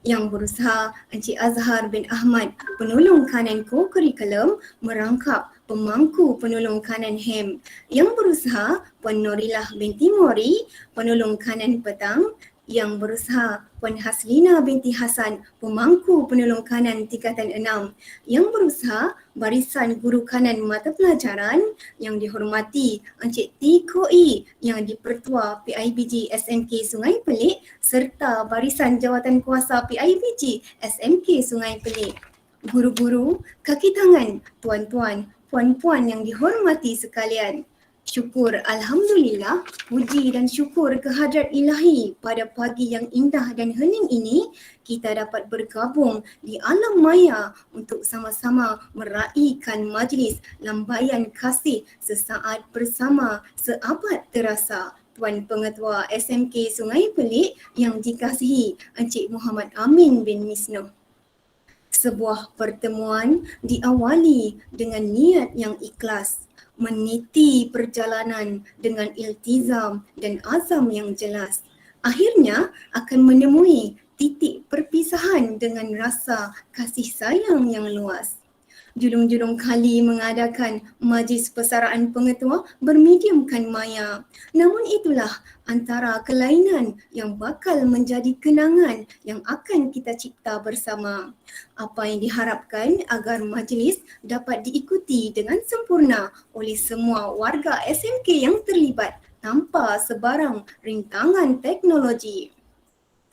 yang berusaha Encik Azhar bin Ahmad, penolong kanan co-curriculum, merangkap pemangku penolong kanan HEM. Yang berusaha Puan Norilah binti Mori, penolong kanan petang. Yang berusaha Puan Haslina binti Hasan, pemangku penolong kanan tingkatan 6. Yang berusaha Barisan Guru Kanan Mata Pelajaran, yang dihormati Encik Tiko E yang di-Pertua PIBG SMK Sungai Pelik serta Barisan Jawatan Kuasa PIBG SMK Sungai Pelik. Guru-guru, kaki tangan, tuan-tuan, puan-puan yang dihormati sekalian. Syukur Alhamdulillah, puji dan syukur kehadrat ilahi pada pagi yang indah dan hening ini, kita dapat bergabung di alam maya untuk sama-sama meraihkan majlis lambaian kasih sesaat bersama seabad terasa. Tuan Pengetua SMK Sungai Pelik yang dikasihi Encik Muhammad Amin bin Misno. Sebuah pertemuan diawali dengan niat yang ikhlas, meniti perjalanan dengan iltizam dan azam yang jelas. Akhirnya akan menemui titik perpisahan dengan rasa kasih sayang yang luas. Julung-julung kali mengadakan majlis persaraan pengetua bermediumkan maya. Namun itulah antara kelainan yang bakal menjadi kenangan yang akan kita cipta bersama. Apa yang diharapkan agar majlis dapat diikuti dengan sempurna oleh semua warga SMK yang terlibat tanpa sebarang rintangan teknologi.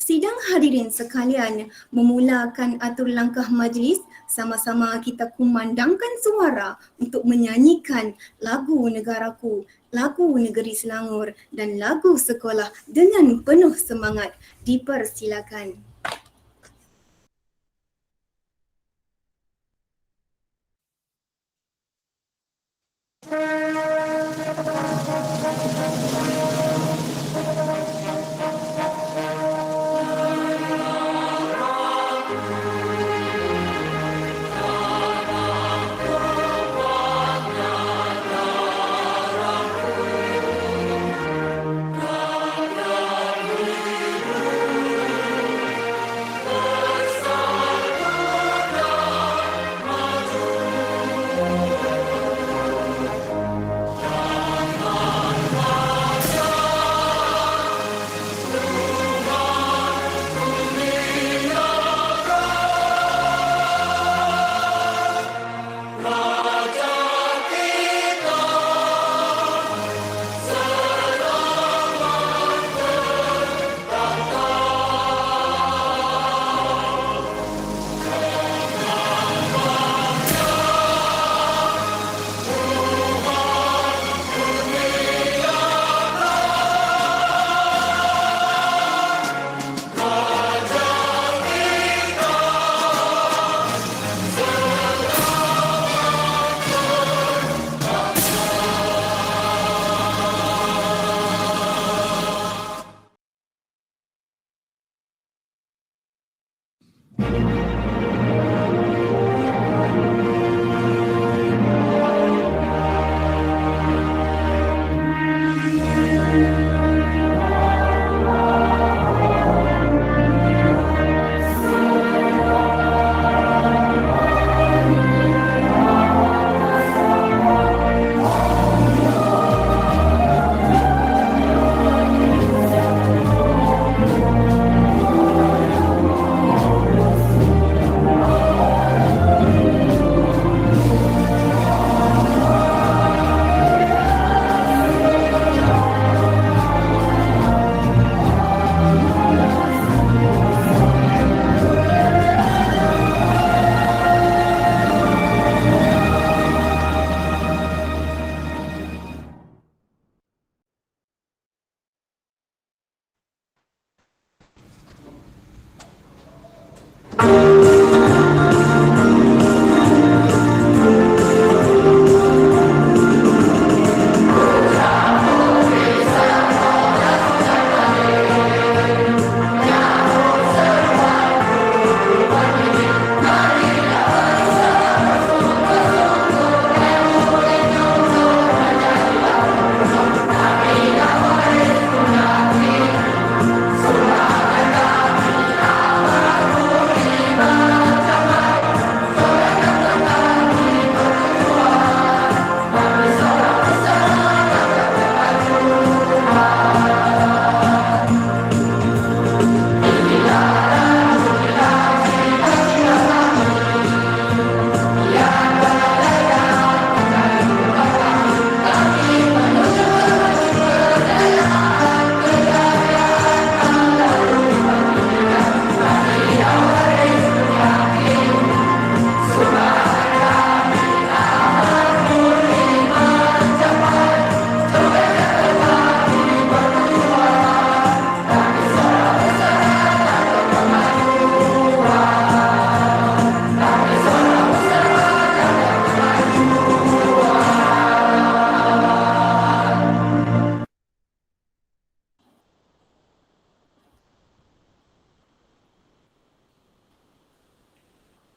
Sidang hadirin sekalian, memulakan atur langkah majlis, sama-sama kita kumandangkan suara untuk menyanyikan lagu negaraku, lagu negeri Selangor dan lagu sekolah dengan penuh semangat. Dipersilakan.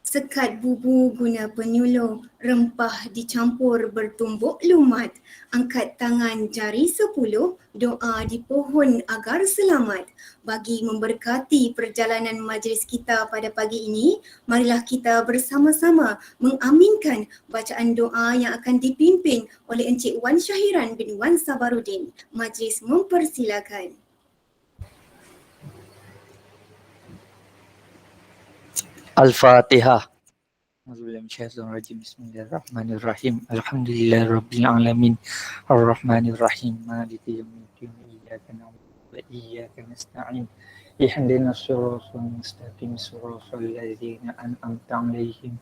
Sekat bubu guna penyuluh, rempah dicampur bertumbuk lumat. Angkat tangan jari 10, doa di pohon agar selamat. Bagi memberkati perjalanan majlis kita pada pagi ini, marilah kita bersama-sama mengaminkan bacaan doa yang akan dipimpin oleh Encik Wan Syahiran bin Wan Sabarudin. Majlis mempersilakan. Al-Fatihah. Bismillahirrahmanirrahim. Alhamdulillahirabbil alamin. Arrahmanirrahim. Maliki yaumiddin. Iyyaka na'budu wa iyyaka nasta'in. Ihdinas siratal mustaqim. Shiratal ladzina an'amta 'alaihim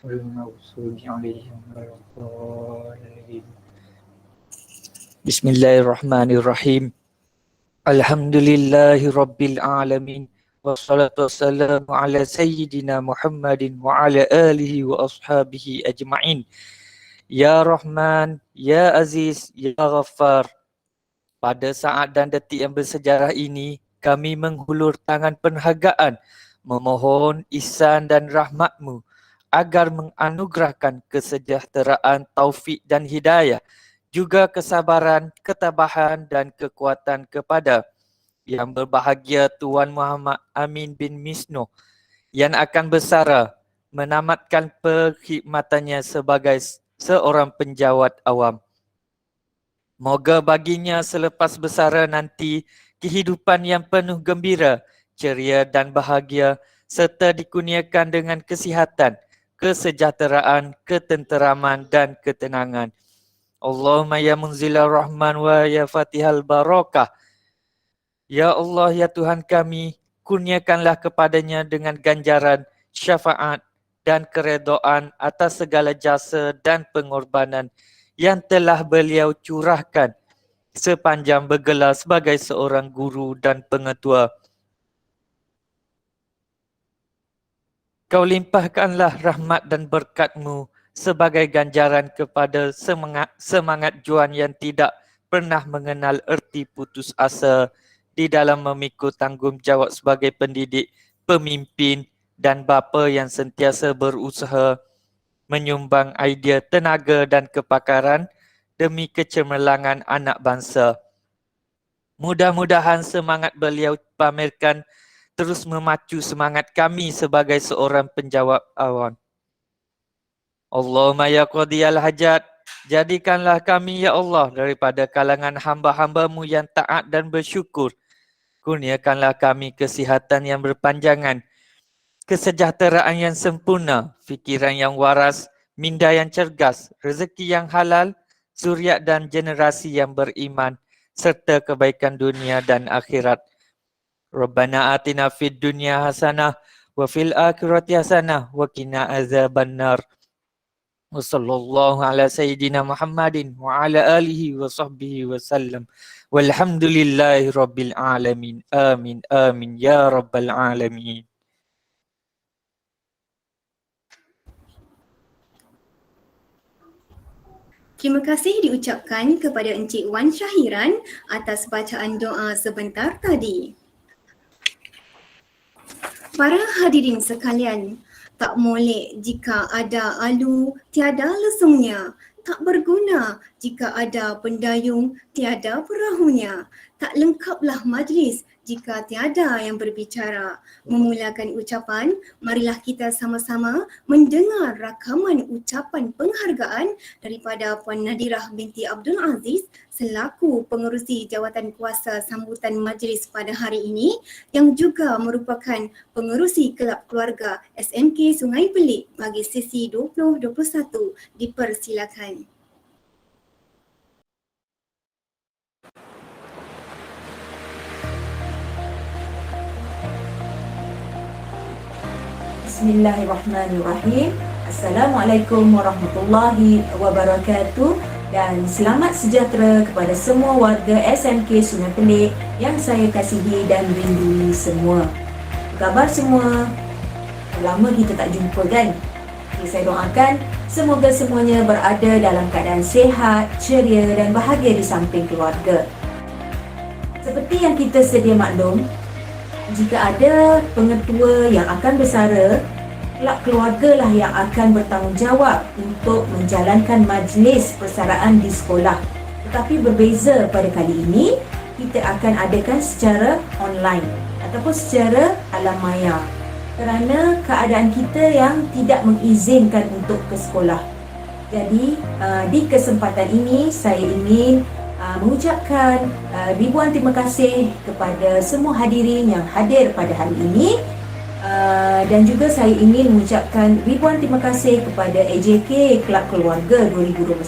ghairil maghdubi 'alaihim waladdallin. Bismillahirrahmanirrahim. Alhamdulillahirabbil alamin. Wassalatu wassalamu ala sayyidina Muhammadin wa ala alihi wa ashabihi ajma'in. Ya Rahman, Ya Aziz, Ya Ghaffar. Pada saat dan detik yang bersejarah ini, kami menghulur tangan penghargaan, memohon ihsan dan rahmat-Mu agar menganugerahkan kesejahteraan, taufik dan hidayah, juga kesabaran, ketabahan dan kekuatan kepada yang berbahagia Tuan Muhammad Amin bin Misno yang akan bersara menamatkan perkhidmatannya sebagai seorang penjawat awam. Moga baginya selepas bersara nanti kehidupan yang penuh gembira, ceria dan bahagia serta dikurniakan dengan kesihatan, kesejahteraan, ketenteraman dan ketenangan. Allahumma ya munzilar rahman wa ya fatihal barakah. Ya Allah, ya Tuhan kami, kurniakanlah kepadanya dengan ganjaran, syafaat dan keredaan atas segala jasa dan pengorbanan yang telah beliau curahkan sepanjang bergelar sebagai seorang guru dan pengetua. Kau limpahkanlah rahmat dan berkat-Mu sebagai ganjaran kepada semangat juang yang tidak pernah mengenal erti putus asa di dalam memikul tanggungjawab sebagai pendidik, pemimpin dan bapa yang sentiasa berusaha menyumbang idea, tenaga dan kepakaran demi kecemerlangan anak bangsa. Mudah-mudahan semangat beliau pamerkan terus memacu semangat kami sebagai seorang penjawab awam. Allahumma ya qadiyal hajat, jadikanlah kami ya Allah daripada kalangan hamba-hamba-Mu yang taat dan bersyukur. Kurniakanlah kami kesihatan yang berpanjangan, kesejahteraan yang sempurna, fikiran yang waras, minda yang cergas, rezeki yang halal, zuriat dan generasi yang beriman, serta kebaikan dunia dan akhirat. Rabbana atina fid dunya hasanah wa fil akhirati hasanah wa qina azabannar. Wa sallallahu ala sayyidina Muhammadin wa ala alihi wa sahbihi wa sallam. Walhamdulillahi rabbil alamin. Amin amin ya rabbal alamin. Terima kasih diucapkan kepada Encik Wan Syahiran atas bacaan doa sebentar tadi. Para hadirin sekalian, tak molek jika ada alu, tiada lesungnya. Tak berguna jika ada pendayung, tiada perahunya. Tak lengkaplah majlis jika tiada yang berbicara. Memulakan ucapan, marilah kita sama-sama mendengar rakaman ucapan penghargaan daripada Puan Nadirah binti Abdul Aziz selaku pengerusi jawatan kuasa sambutan majlis pada hari ini yang juga merupakan pengerusi kelab keluarga SMK Sungai Pelik bagi sesi 2021. Dipersilakan. Bismillahirrahmanirrahim. Assalamualaikum warahmatullahi wabarakatuh dan selamat sejahtera kepada semua warga SMK Sungai Pelik yang saya kasihi dan rindui semua. Apa khabar semua? Lama kita tak jumpa kan? Jadi saya doakan semoga semuanya berada dalam keadaan sihat, ceria dan bahagia di samping keluarga. Seperti yang kita sedia maklum, jika ada pengetua yang akan bersara, kelak keluarga lah yang akan bertanggungjawab untuk menjalankan majlis persaraan di sekolah. Tetapi berbeza pada kali ini, kita akan adakan secara online ataupun secara alam maya kerana keadaan kita yang tidak mengizinkan untuk ke sekolah. Jadi di kesempatan ini saya ingin mengucapkan ribuan terima kasih kepada semua hadirin yang hadir pada hari ini. Dan juga saya ingin mengucapkan ribuan terima kasih kepada AJK Kelab Keluarga 2021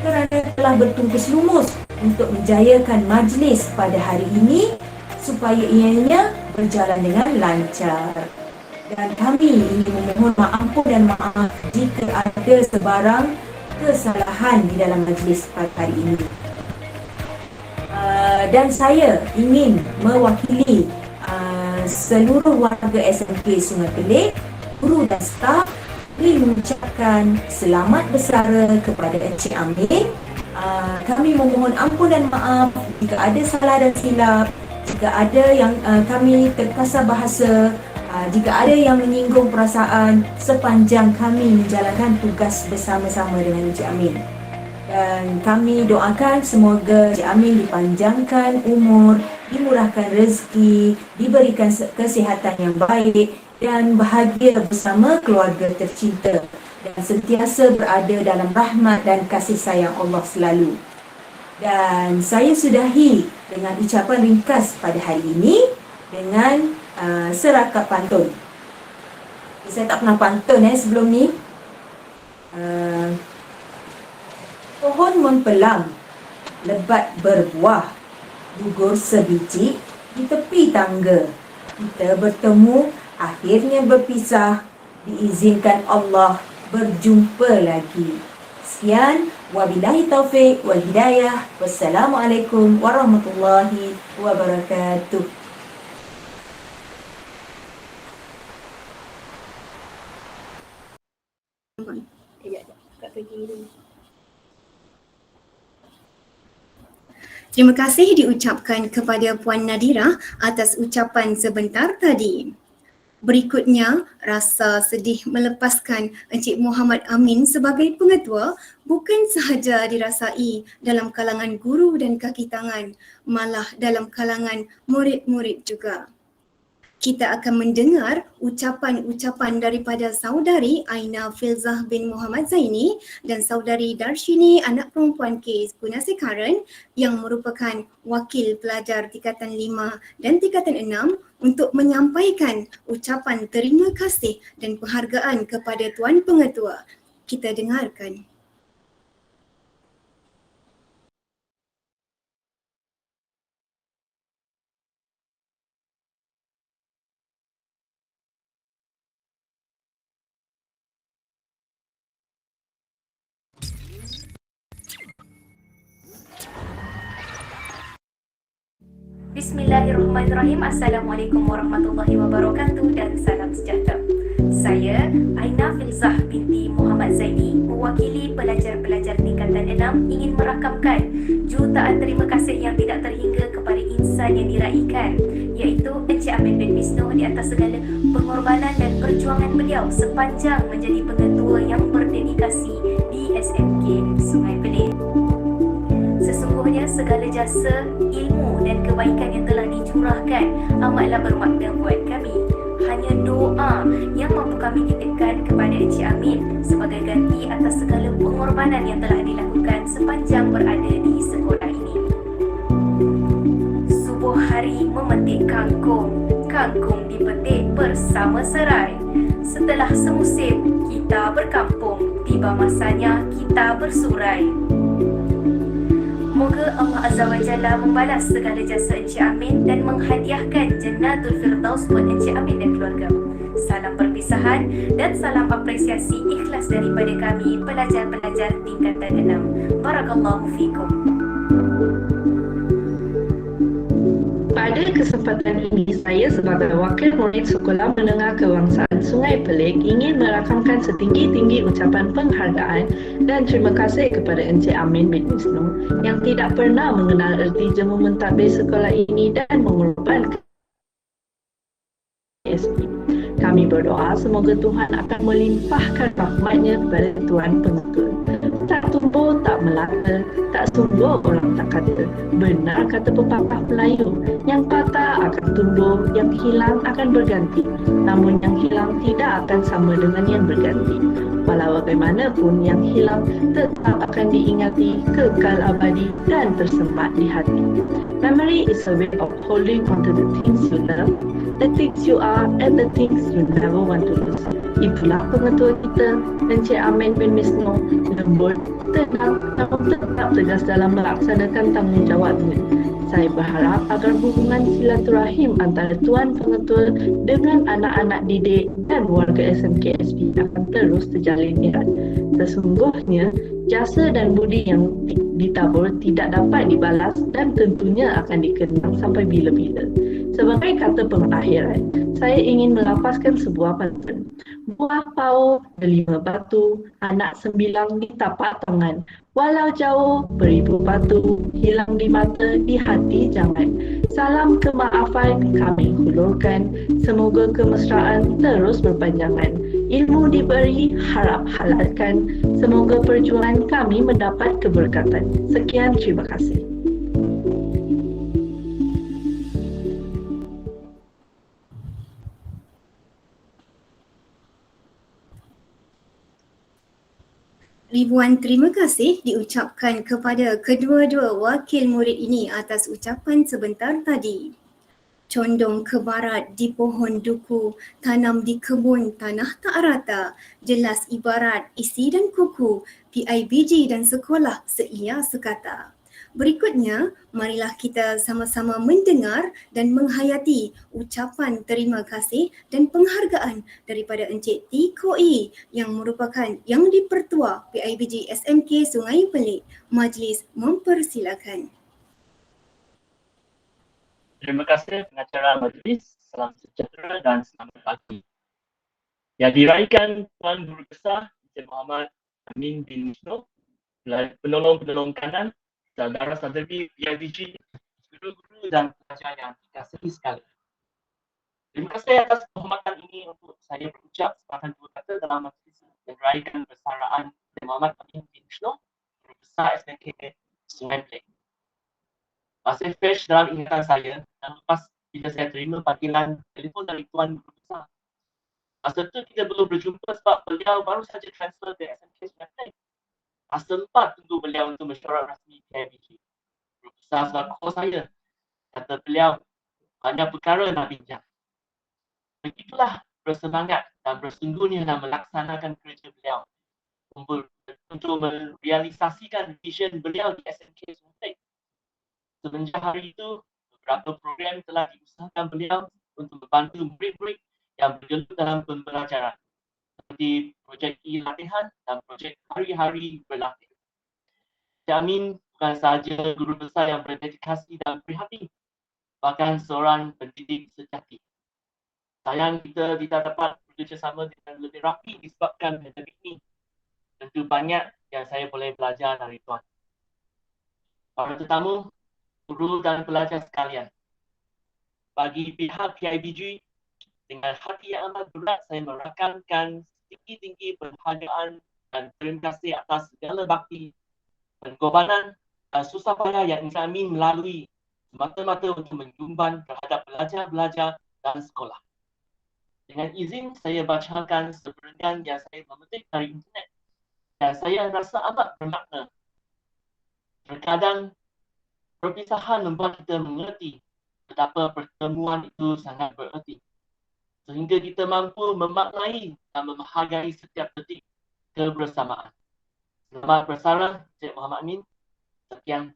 kerana telah bertungkus lumus untuk menjayakan majlis pada hari ini supaya ianya berjalan dengan lancar. Dan kami ingin memohon ampun dan maaf jika ada sebarang kesalahan di dalam majlis pada hari ini. Dan saya ingin mewakili seluruh warga SMK Sungai Pelik, guru dan staf, ingin mengucapkan selamat bersara kepada Encik Amin. Kami memohon ampun dan maaf jika ada salah dan silap, jika ada yang kami terkasar bahasa, jika ada yang menyinggung perasaan sepanjang kami menjalankan tugas bersama-sama dengan Encik Amin. Dan kami doakan semoga Encik Amin dipanjangkan umur, dimurahkan rezeki, diberikan kesihatan yang baik dan bahagia bersama keluarga tercinta dan sentiasa berada dalam rahmat dan kasih sayang Allah selalu. Dan saya sudahi dengan ucapan ringkas pada hari ini dengan serakap pantun. Saya tak pernah pantun sebelum ni. Pohon mempelang, lebat berbuah, gugur sebiji di tepi tangga. Kita bertemu, akhirnya berpisah, diizinkan Allah berjumpa lagi. Sekian, wabillahi taufiq wal hidayah. Wassalamualaikum warahmatullahi wabarakatuh. Terima kasih diucapkan kepada Puan Nadira atas ucapan sebentar tadi. Berikutnya, rasa sedih melepaskan Encik Muhammad Amin sebagai pengetua bukan sahaja dirasai dalam kalangan guru dan kaki tangan, malah dalam kalangan murid-murid juga. Kita akan mendengar ucapan-ucapan daripada saudari Aina Filzah bin Muhammad Zaini dan saudari Darshini anak perempuan K. Punasekaran yang merupakan wakil pelajar tingkatan 5 dan tingkatan 6 untuk menyampaikan ucapan terima kasih dan penghargaan kepada Tuan Pengetua. Kita dengarkan. Bismillahirrahmanirrahim. Assalamualaikum warahmatullahi wabarakatuh dan salam sejahtera. Saya Aina Filzah binti Muhammad Zaini, mewakili pelajar-pelajar tingkatan 6 ingin merakamkan jutaan terima kasih yang tidak terhingga kepada insan yang diraikan, iaitu Encik Amin bin Misno di atas segala pengorbanan dan perjuangan beliau sepanjang menjadi pengetua yang berdedikasi di SMK Sungai Pelik. Sesungguhnya segala jasa, ilmu dan kebaikan yang telah dicurahkan amatlah bermakna buat kami. Hanya doa yang mampu kami titipkan kepada Encik Amin sebagai ganti atas segala pengorbanan yang telah dilakukan sepanjang berada di sekolah ini. Subuh hari memetik kangkung, kangkung dipetik bersama serai. Setelah semusim kita berkampung, tiba masanya kita bersurai. Moga Allah Azza wa Jalla membalas segala jasa Encik Amin dan menghadiahkan Jannatul Firdaus buat Encik Amin dan keluarga. Salam perpisahan dan salam apresiasi ikhlas daripada kami pelajar-pelajar tingkatan 6. Barakallahu fikum. Pada kesempatan ini, saya sebagai wakil murid Sekolah Menengah Kebangsaan Sungai Pelik ingin merakamkan setinggi-tinggi ucapan penghargaan dan terima kasih kepada Encik Amin bin Misno yang tidak pernah mengenal erti jemu mentadbir sekolah ini dan mengorbankan SP. Kami berdoa semoga Tuhan akan melimpahkan rahmat-Nya kepada Tuan Pengetul. Tak tumbuh, tak melata, tak sungguh orang tak kata. Benar kata pepatah Melayu, yang patah akan tumbuh, yang hilang akan berganti. Namun yang hilang tidak akan sama dengan yang berganti. Walau bagaimanapun yang hilang tetap akan diingati, kekal abadi dan tersemat di hati. Memory is a way of holding on to the things you love, the things you are, and the things you never want to lose. Itulah pengetua kita, Encik Amin bin Misno, lembut, tenang, namun tetap tegas dalam melaksanakan tanggungjawabnya. Saya berharap agar hubungan silaturahim antara Tuan Pengetua dengan anak-anak didik dan warga SMKSP akan terus terjalin erat. Sesungguhnya, jasa dan budi yang ditabur tidak dapat dibalas dan tentunya akan dikenang sampai bila-bila. Sebagai kata pengakhiran, saya ingin melafazkan sebuah pantun. Buah pau, delima batu, anak sembilang di tapak tangan. Walau jauh, beribu batu, hilang di mata, di hati jangan. Salam kemaafan kami hulurkan, semoga kemesraan terus berpanjangan. Ilmu diberi, harap halalkan, semoga perjuangan kami mendapat keberkatan. Sekian, terima kasih. Ribuan terima kasih diucapkan kepada kedua-dua wakil murid ini atas ucapan sebentar tadi. Condong ke barat di pohon duku, tanam di kebun tanah tak rata, jelas ibarat isi dan kuku, PIBG dan sekolah seia sekata. Berikutnya, marilah kita sama-sama mendengar dan menghayati ucapan terima kasih dan penghargaan daripada Encik Tiko E yang merupakan Yang di-Pertua PIBG SMK Sungai Pelik. Majlis mempersilakan. Terima kasih pengacara majlis. Salam sejahtera dan selamat pagi. Yang diraihkan Tuan Guru Besar Encik Muhammad Amin bin Misno, penolong-penolong kanan, saudara-saudari PIBG, guru-guru dan pelajar yang dikasihi sekali. Terima kasih atas kehormatan ini untuk saya berucap sepatah dua kata dalam majlis yang diraihkan bersaraan Encik Muhammad Amin bin Misno, Guru Besar SMK Sungai Pelik. Masih fresh dalam ingatan saya dan lepas bila saya terima panggilan telefon dari Tuan Guru Besar. Masa tu kita belum berjumpa sebab beliau baru saja transfer ke SMK Sungai Pelik. Masa lepas tunggu beliau untuk mesyuarat rasmi PIBG. Guru Besar sebab call saya. Kata beliau, banyak perkara nak bincang. Begitulah bersemangat dan bersungguhnya nak melaksanakan kerja beliau untuk merealisasikan vision beliau di SMK Sungai Pelik. Semenjak hari itu, beberapa program telah diusahakan beliau untuk membantu murid-murid yang bergelut dalam pembelajaran, seperti projek e-latihan dan projek hari-hari berlatih. Encik Amin bukan sahaja guru besar yang berdedikasi dan prihatin, bahkan seorang pendidik sejati. Sayang kita tidak dapat bekerjasama dengan lebih rapi disebabkan pandemik ini. Tentu banyak yang saya boleh belajar dari Tuan. Para tetamu, guru dan pelajar sekalian, bagi pihak PIBG, dengan hati yang amat berat saya merakamkan setinggi-tinggi penghargaan dan terima kasih atas segala bakti, pengorbanan dan susah payah yang Encik Amin melalui semata-mata untuk menyumbang terhadap pelajar-pelajar dan sekolah. Dengan izin saya bacakan sebahagian yang saya memetik dari internet dan saya rasa amat bermakna. Terkadang perpisahan membuat kita mengerti betapa pertemuan itu sangat bererti. Sehingga kita mampu memaknai dan menghargai setiap detik kebersamaan. Selamat bersara, Encik Muhammad Amin. Sekian.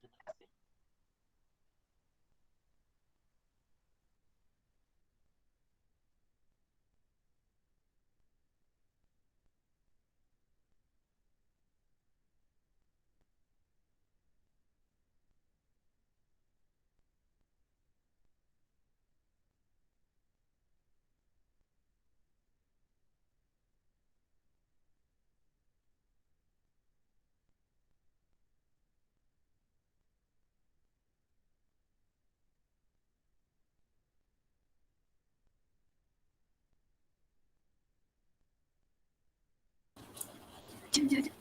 Jom, jom, jom.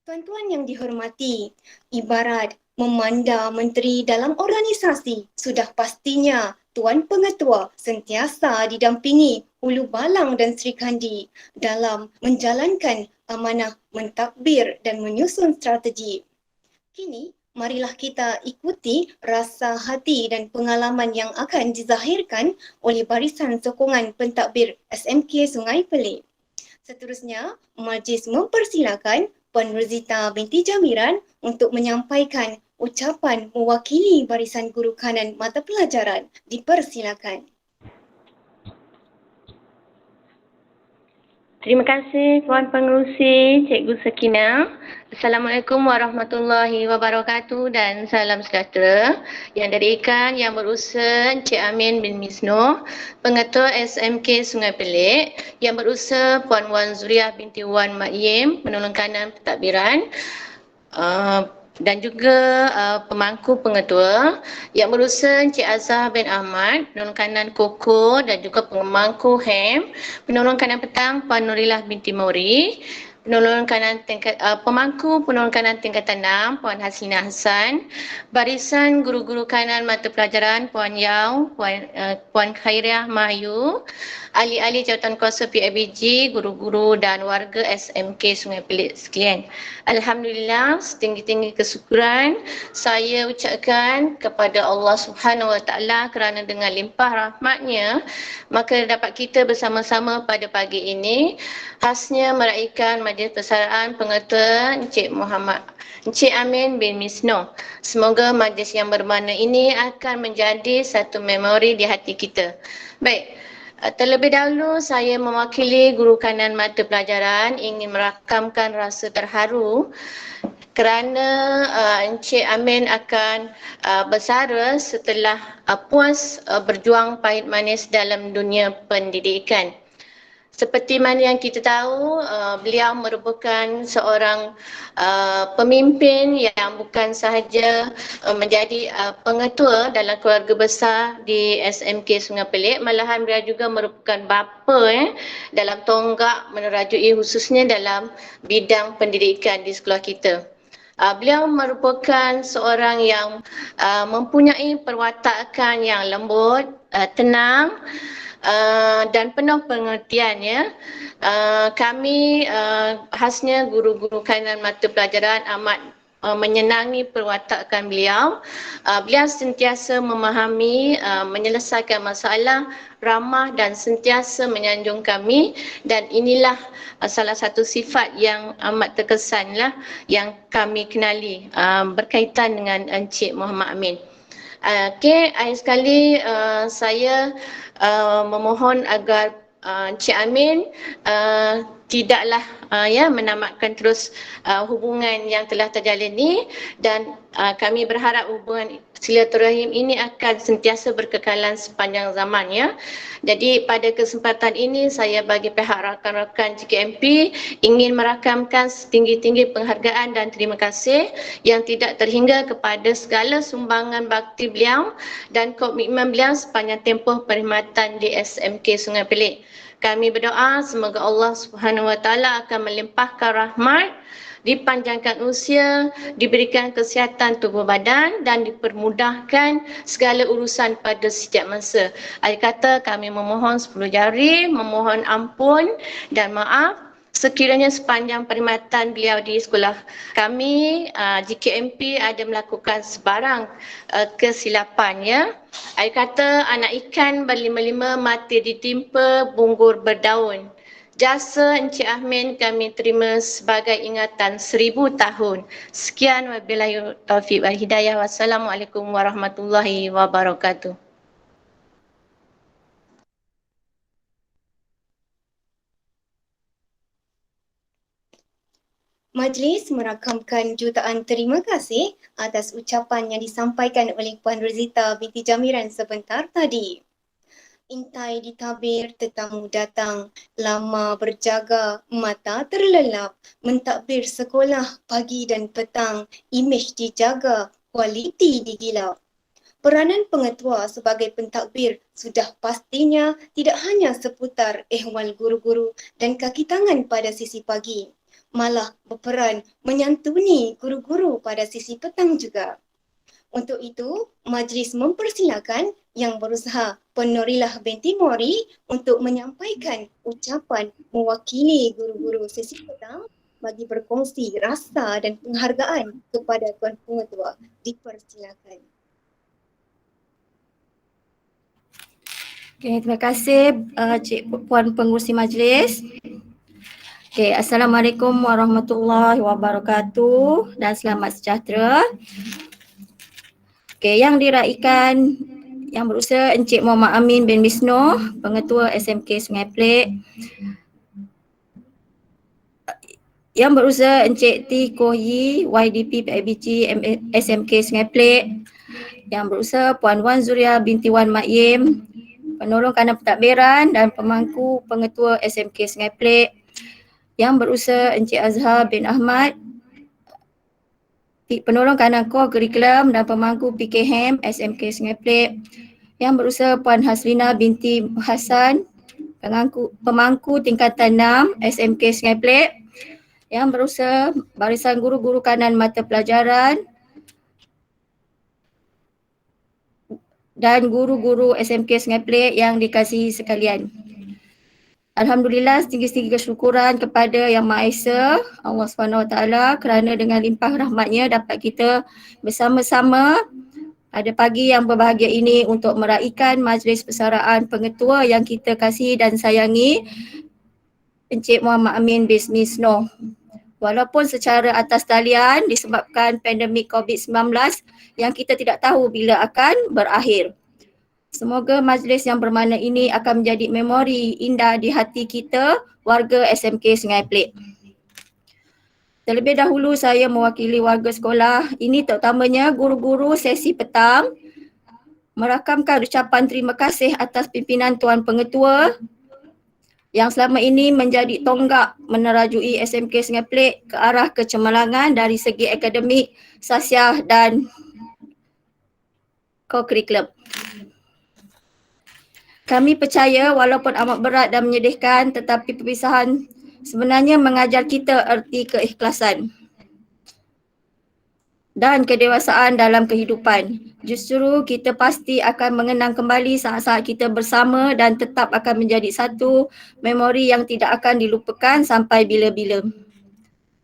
Tuan-tuan yang dihormati, ibarat memanda menteri dalam organisasi, sudah pastinya Tuan Pengetua sentiasa didampingi Ulu Balang dan Sri Kandi dalam menjalankan amanah mentadbir dan menyusun strategi. Kini, marilah kita ikuti rasa hati dan pengalaman yang akan dizahirkan oleh Barisan Sokongan Pentadbir SMK Sungai Pelik. Seterusnya, majlis mempersilakan Puan Rozita binti Jamiran untuk menyampaikan ucapan mewakili Barisan Guru Kanan Mata Pelajaran. Dipersilakan. Terima kasih Puan Pengerusi, Cikgu Sekinah. Assalamualaikum warahmatullahi wabarakatuh dan salam sejahtera. Yang didirikan Yang Berusaha Encik Amin bin Misno, Pengetua SMK Sungai Pelik. Yang Berusaha Puan Wan Zuriah binti Wan Mak Yim, Penolong Kanan Pentadbiran. Dan juga pemangku pengetua yang berusaha Encik Azhar bin Ahmad, penolong kanan Koko dan juga pemangku HEM, penolong kanan petang Puan Nurilah binti Mori, penolong kanan pemangku penolong kanan tingkatan 6 Puan Hasina Hassan, barisan guru-guru kanan mata pelajaran Puan Yau, Puan Khairiah Mahayu, ahli-ahli jawatan kuasa PIBG, guru-guru dan warga SMK Sungai Pelik sekalian. Alhamdulillah, setinggi-tinggi kesyukuran saya ucapkan kepada Allah Subhanahu Wa Taala kerana dengan limpah rahmatnya maka dapat kita bersama-sama pada pagi ini khasnya meraihkan majlis persaraan pengetua Encik Amin bin Misno. Semoga majlis yang bermakna ini akan menjadi satu memori di hati kita. Baik. Terlebih dahulu saya mewakili guru kanan mata pelajaran ingin merakamkan rasa terharu kerana Encik Amin akan bersara setelah puas berjuang pahit manis dalam dunia pendidikan. Seperti mana yang kita tahu, beliau merupakan seorang pemimpin yang bukan sahaja menjadi pengetua dalam keluarga besar di SMK Sungai Pelik, malahan beliau juga merupakan bapa dalam tonggak menerajui khususnya dalam bidang pendidikan di sekolah kita. Beliau merupakan seorang yang mempunyai perwatakan yang lembut, tenang, dan penuh pengertian ya. Kami khasnya guru-guru kanan mata pelajaran amat menyenangi perwatakan beliau. Beliau sentiasa memahami, menyelesaikan masalah, ramah dan sentiasa menyanjung kami dan inilah salah satu sifat yang amat terkesanlah yang kami kenali berkaitan dengan Encik Muhammad Amin. Okey, akhir sekali saya memohon agar Encik Amin tidaklah menamatkan terus hubungan yang telah terjalin ini dan kami berharap hubungan silaturahim ini akan sentiasa berkekalan sepanjang zaman ya. Jadi pada kesempatan ini saya bagi pihak rakan-rakan JKMP ingin merakamkan setinggi-tinggi penghargaan dan terima kasih yang tidak terhingga kepada segala sumbangan bakti beliau dan komitmen beliau sepanjang tempoh perkhidmatan di SMK Sungai Pelik. Kami berdoa semoga Allah Subhanahu Wa Taala akan melimpahkan rahmat dipanjangkan usia, diberikan kesihatan tubuh badan dan dipermudahkan segala urusan pada setiap masa. Akhir kata kami memohon 10 jari, memohon ampun dan maaf sekiranya sepanjang perkhidmatan beliau di sekolah kami, GKMP ada melakukan sebarang kesilapan ya. Akhir kata anak ikan berlima-lima mati ditimpa bunggur berdaun. Jasa Encik Amin kami terima sebagai ingatan 1000 tahun. Sekian wabillahi taufiq wal hidayah. Wassalamualaikum warahmatullahi wabarakatuh. Majlis merakamkan jutaan terima kasih atas ucapan yang disampaikan oleh Puan Rozita binti Jamiran sebentar tadi. Intai ditabir, tetamu datang, lama berjaga, mata terlelap, mentadbir sekolah pagi dan petang, imej dijaga, kualiti digilap. Peranan pengetua sebagai pentadbir sudah pastinya tidak hanya seputar ehwal guru-guru dan kaki tangan pada sisi pagi, malah berperan menyantuni guru-guru pada sisi petang juga. Untuk itu, majlis mempersilakan Yang Berusaha Puan Norilah binti Mori untuk menyampaikan ucapan mewakili guru-guru sesi petang bagi berkongsi rasa dan penghargaan kepada Tuan Pengetua. Dipersilakan. Okay, terima kasih Cik Puan Pengurusi Majlis. Okay, Assalamualaikum warahmatullahi wabarakatuh dan selamat sejahtera. Okay, yang diraikan Yang Berusaha Encik Muhammad Amin bin Misno, Pengetua SMK Sungai Pelek. Yang Berusaha Encik T. Koh Yi, YDP PIBG SMK Sungai Pelek. Yang Berusaha Puan Wan Zuria binti Wan Mak Yim, Penolong Kanan Pentadbiran dan Pemangku Pengetua SMK Sungai Pelek. Yang Berusaha Encik Azhar bin Ahmad, Penolong Kanan Core Kurikulum dan Pemangku PKHM SMK Sungai Pelek. Yang Berusaha Puan Hasrina binti Hassan, Pemangku Tingkatan 6 SMK Sungai Pelek. Yang Berusaha Barisan Guru-Guru Kanan Mata Pelajaran dan guru-guru SMK Sungai Pelek yang dikasihi sekalian. Alhamdulillah, setinggi-tinggi kesyukuran kepada Yang Maha Esa, Allah SWT, kerana dengan limpah rahmatnya dapat kita bersama-sama pada pagi yang berbahagia ini untuk meraikan majlis persaraan pengetua yang kita kasihi dan sayangi, Encik Muhammad Amin bin Misno. Walaupun secara atas talian disebabkan pandemik COVID-19 yang kita tidak tahu bila akan berakhir. Semoga majlis yang bermakna ini akan menjadi memori indah di hati kita, warga SMK Sungai Pelek. Terlebih dahulu saya mewakili warga sekolah ini, terutamanya guru-guru sesi petang, merakamkan ucapan terima kasih atas pimpinan Tuan Pengetua yang selama ini menjadi tonggak menerajui SMK Sungai Pelek ke arah kecemerlangan dari segi akademik, sasiah dan co-curriculum. Kami percaya walaupun amat berat dan menyedihkan, tetapi perpisahan sebenarnya mengajar kita erti keikhlasan dan kedewasaan dalam kehidupan. Justru kita pasti akan mengenang kembali saat-saat kita bersama dan tetap akan menjadi satu memori yang tidak akan dilupakan sampai bila-bila.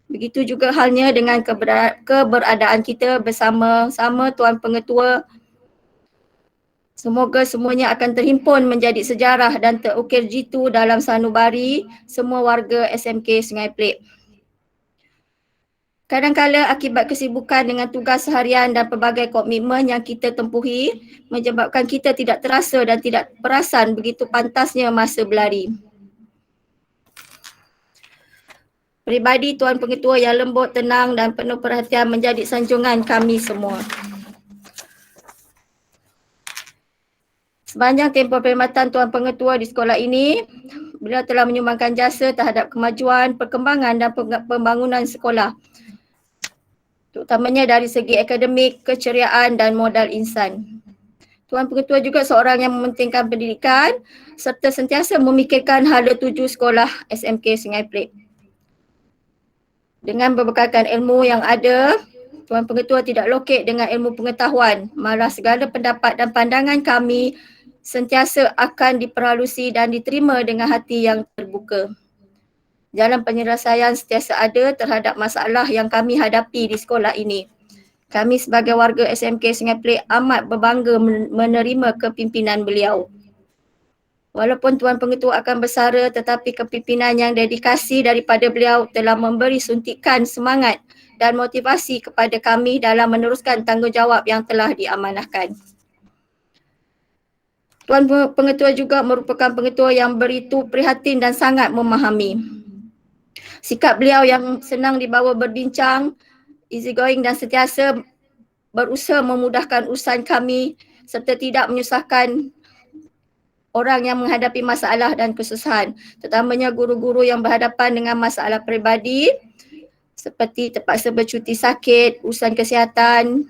Begitu juga halnya dengan keberadaan kita bersama-sama Tuan Pengetua. Semoga semuanya akan terhimpun menjadi sejarah dan terukir jitu dalam sanubari semua warga SMK Sungai Pelek. Kadang-kala akibat kesibukan dengan tugas harian dan pelbagai komitmen yang kita tempuhi menyebabkan kita tidak terasa dan tidak perasan begitu pantasnya masa berlari. Peribadi Tuan Pengetua yang lembut, tenang dan penuh perhatian menjadi sanjungan kami semua. Sepanjang tempoh perkhidmatan Tuan Pengetua di sekolah ini, beliau telah menyumbangkan jasa terhadap kemajuan, perkembangan dan pembangunan sekolah, terutamanya dari segi akademik, keceriaan dan modal insan. Tuan Pengetua juga seorang yang mementingkan pendidikan serta sentiasa memikirkan hala tuju sekolah SMK Sungai Pelek. Dengan berbekalkan ilmu yang ada, Tuan Pengetua tidak lokek dengan ilmu pengetahuan, malah segala pendapat dan pandangan kami sentiasa akan diperhalusi dan diterima dengan hati yang terbuka. Jalan penyelesaian sentiasa ada terhadap masalah yang kami hadapi di sekolah ini. Kami sebagai warga SMK Sungai Pelik amat berbangga menerima kepimpinan beliau. Walaupun Tuan Pengetua akan bersara, tetapi kepimpinan yang dedikasi daripada beliau telah memberi suntikan semangat dan motivasi kepada kami dalam meneruskan tanggungjawab yang telah diamanahkan. Tuan Pengetua juga merupakan pengetua yang beritu prihatin dan sangat memahami. Sikap beliau yang senang dibawa berbincang, easy going dan sentiasa berusaha memudahkan urusan kami serta tidak menyusahkan orang yang menghadapi masalah dan kesusahan, terutamanya guru-guru yang berhadapan dengan masalah peribadi seperti terpaksa bercuti sakit, urusan kesihatan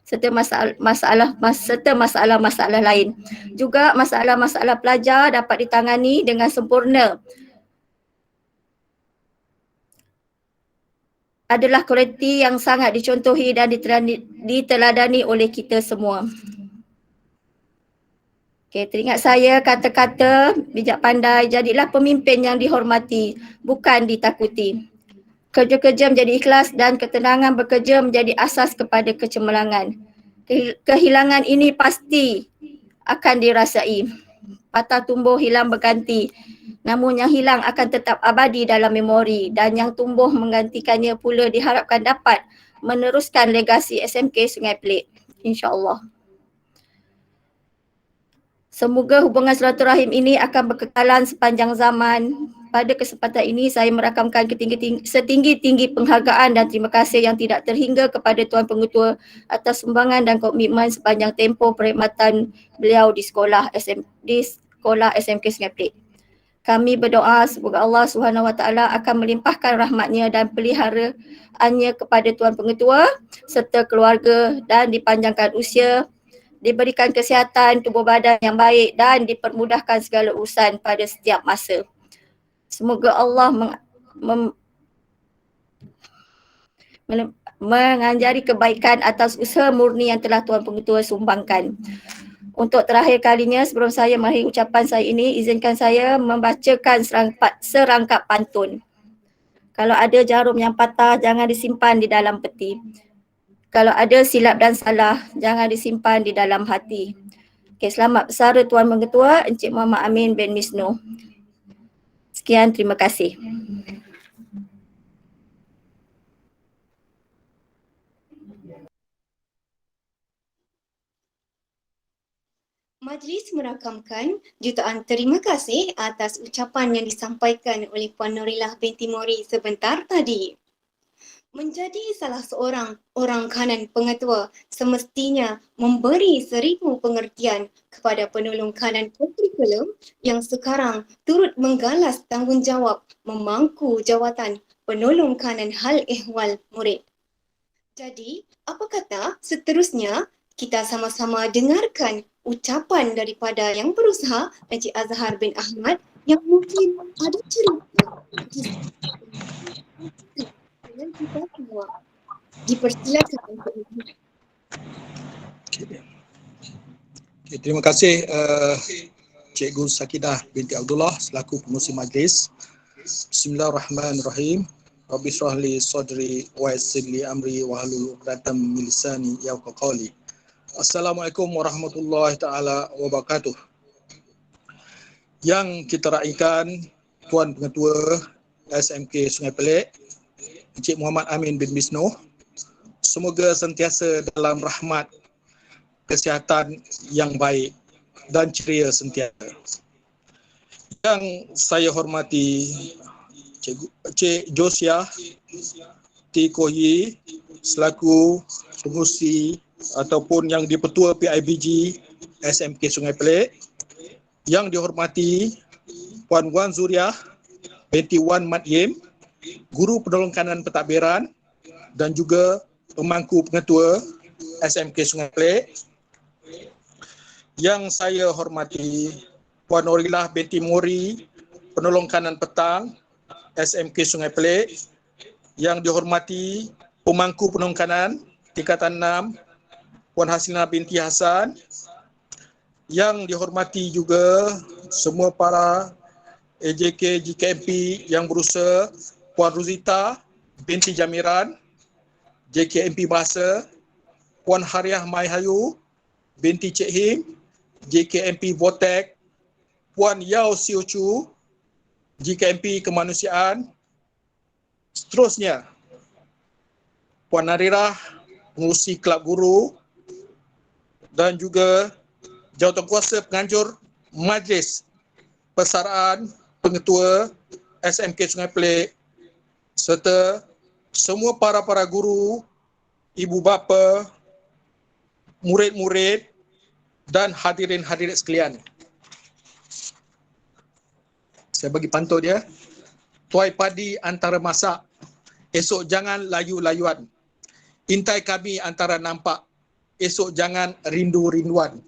serta masalah-masalah lain. Juga masalah-masalah pelajar dapat ditangani dengan sempurna. Adalah kualiti yang sangat dicontohi dan diteladani oleh kita semua. Okay, teringat saya kata-kata bijak pandai, jadilah pemimpin yang dihormati, bukan ditakuti. Kerja-kerja menjadi ikhlas dan ketenangan bekerja menjadi asas kepada kecemerlangan. Kehilangan ini pasti akan dirasai. Patah tumbuh hilang berganti. Namun yang hilang akan tetap abadi dalam memori dan yang tumbuh menggantikannya pula diharapkan dapat meneruskan legasi SMK Sungai Pelik. InsyaAllah. Semoga hubungan silaturahim ini akan berkekalan sepanjang zaman. Pada kesempatan ini saya merakamkan setinggi-tinggi penghargaan dan terima kasih yang tidak terhingga kepada Tuan Pengetua atas sumbangan dan komitmen sepanjang tempoh perkhidmatan beliau di sekolah SMK Sungai Pelik. Kami berdoa semoga Allah SWT akan melimpahkan rahmatnya dan peliharaannya kepada Tuan Pengetua serta keluarga dan dipanjangkan usia, diberikan kesihatan tubuh badan yang baik dan dipermudahkan segala urusan pada setiap masa. Semoga Allah menganjari kebaikan atas usaha murni yang telah Tuan Pengetua sumbangkan. Untuk terakhir kalinya sebelum saya mengakhiri ucapan saya ini, izinkan saya membacakan serangkap pantun. Kalau ada jarum yang patah, jangan disimpan di dalam peti. Kalau ada silap dan salah, jangan disimpan di dalam hati. Okay, selamat bersara Tuan Pengetua, Encik Muhammad Amin bin Misno. Sekian, terima kasih. Majlis merakamkan jutaan terima kasih atas ucapan yang disampaikan oleh Puan Norilah binti Mori sebentar tadi. Menjadi salah seorang orang kanan pengetua semestinya memberi 1000 pengertian kepada penolong kanan kurikulum yang sekarang turut menggalas tanggungjawab memangku jawatan penolong kanan hal ehwal murid. Jadi, apa kata seterusnya kita sama-sama dengarkan ucapan daripada yang berusaha Encik Azhar bin Ahmad yang mungkin ada cerita dengan kita semua. Dipersilakan untuk itu. Okay, terima kasih Cikgu Sakidah binti Abdullah selaku pengurusi majlis. Bismillahirrahmanirrahim. Rabbi shrah li sadri wa yassir li amri wa hlul 'uqdatam min lisani yafqahu qawli. Assalamualaikum warahmatullahi taala wabarakatuh. Yang kita raikan Tuan Pengetua SMK Sungai Pelik, Encik Muhammad Amin bin Misno, semoga sentiasa dalam rahmat, kesihatan yang baik dan ceria sentiasa. Yang saya hormati Cik Josia T. Kohyi selaku pengurusi ataupun yang di-Pertua PIBG SMK Sungai Pelik, yang dihormati Puan Wan Zuriah binti Wan Mat Yim, Guru Penolong Kanan Pentadbiran dan juga pemangku pengetua SMK Sungai Pelik. Yang saya hormati Puan Norilah binti Mori, Penolong Kanan Petang SMK Sungai Pelik, yang dihormati pemangku penungkanan tingkatan 6 Puan Haslinah binti Hassan, yang dihormati juga semua para AJK GKMP yang berusaha, Puan Ruzita binti Jamiran, JKMP Bahasa, Puan Hariah Maihayu binti Cik Him, JKMP Votek, Puan Yao Siochu, JKMP Kemanusiaan. Seterusnya, Puan Narirah, pengurusi Kelab Guru, dan juga Jawatankuasa Penganjur Majlis Persaraan Pengetua SMK Sungai Pelik, serta semua para guru, ibu bapa, murid-murid dan hadirin-hadirat sekalian. Saya bagi pantun dia. Tuai padi antara masak, esok jangan layu-layuan. Intai kami antara nampak, esok jangan rindu-rinduan.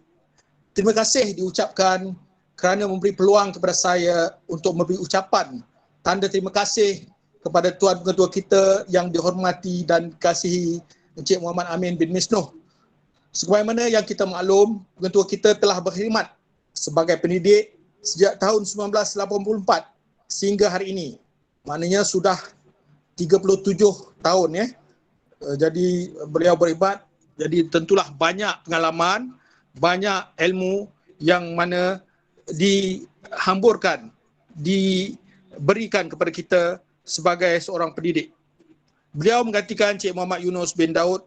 Terima kasih diucapkan kerana memberi peluang kepada saya untuk memberi ucapan tanda terima kasih kepada Tuan Pengetua kita yang dihormati dan dikasihi Encik Muhammad Amin bin Misnoh. Sebagaimana yang kita maklum, Pengetua kita telah berkhidmat sebagai pendidik sejak tahun 1984 sehingga hari ini. Maknanya sudah 37 tahun ya. Jadi beliau berkhidmat, jadi tentulah banyak pengalaman, banyak ilmu yang mana dihamburkan, diberikan kepada kita sebagai seorang pendidik. Beliau menggantikan Encik Muhammad Yunus bin Daud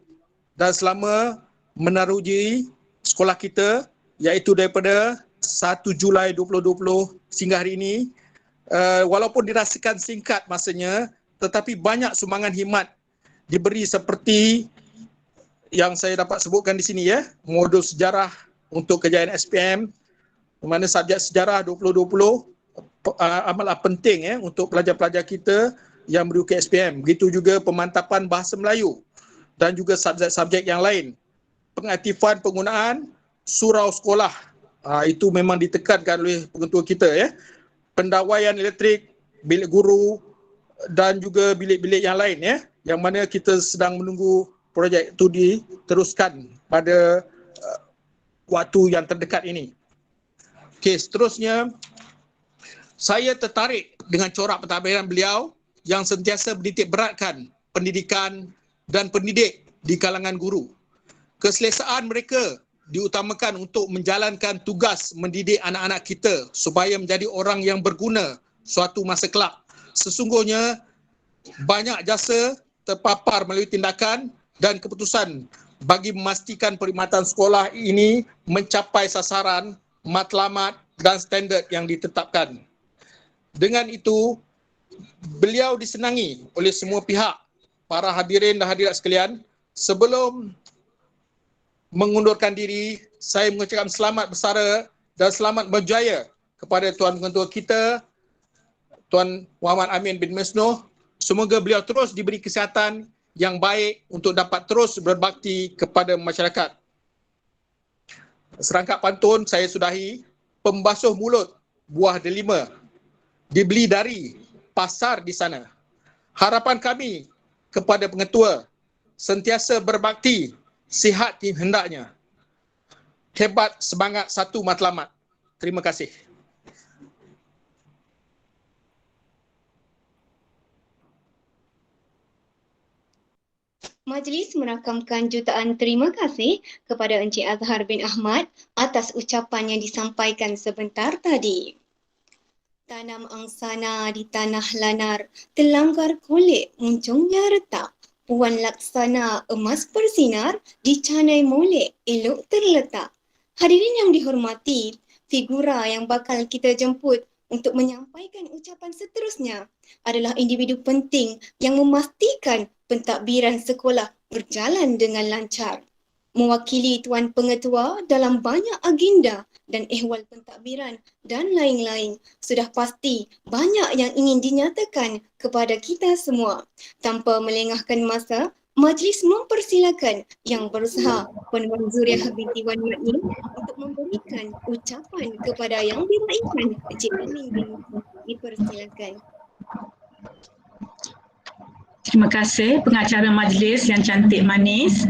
dan selama menaruhi sekolah kita, iaitu daripada 1 Julai 2020 sehingga hari ini, walaupun dirasakan singkat masanya, tetapi banyak sumbangan khidmat diberi seperti yang saya dapat sebutkan di sini ya, modul sejarah untuk kejayaan SPM, di mana subjek sejarah 2020 amatlah penting ya untuk pelajar-pelajar kita yang merujuk SPM. Begitu juga pemantapan bahasa Melayu dan juga subjek-subjek yang lain. Pengaktifan penggunaan surau sekolah, itu memang ditekankan oleh pengetua kita ya. Pendawaian elektrik, bilik guru dan juga bilik-bilik yang lain ya, yang mana kita sedang menunggu projek itu diteruskan pada waktu yang terdekat ini. Okey, seterusnya saya tertarik dengan corak pentadbiran beliau yang sentiasa menitik beratkan pendidikan dan pendidik di kalangan guru. Keselesaan mereka diutamakan untuk menjalankan tugas mendidik anak-anak kita supaya menjadi orang yang berguna suatu masa kelak. Sesungguhnya banyak jasa terpapar melalui tindakan dan keputusan bagi memastikan perkhidmatan sekolah ini mencapai sasaran, matlamat dan standard yang ditetapkan. Dengan itu, beliau disenangi oleh semua pihak. Para hadirin dan hadirat sekalian, sebelum mengundurkan diri, saya mengucapkan selamat bersara dan selamat berjaya kepada Tuan Pengetua kita, Tuan Muhammad Amin bin Misnoh. Semoga beliau terus diberi kesihatan yang baik untuk dapat terus berbakti kepada masyarakat. Serangkap pantun saya sudahi. Pembasuh mulut buah delima, dibeli dari pasar di sana. Harapan kami kepada pengetua sentiasa berbakti, sihat hendaknya. Hebat, semangat, satu matlamat. Terima kasih. Majlis merakamkan jutaan terima kasih kepada Encik Azhar bin Ahmad atas ucapan yang disampaikan sebentar tadi. Tanam angsana di tanah lanar, terlanggar kulit muncungnya retak. Puan laksana emas bersinar, dicanai molek elok terletak. Hadirin yang dihormati, figura yang bakal kita jemput untuk menyampaikan ucapan seterusnya adalah individu penting yang memastikan pentadbiran sekolah berjalan dengan lancar. Mewakili Tuan Pengetua dalam banyak agenda dan ehwal pentadbiran dan lain-lain, sudah pasti banyak yang ingin dinyatakan kepada kita semua. Tanpa melengahkan masa, majlis mempersilakan yang berusaha Puan Zuriah binti Wan Matni untuk memberikan ucapan kepada yang diraikan Encik Amin bin Misnoh. Dipersilakan. Terima kasih pengacara majlis yang cantik manis.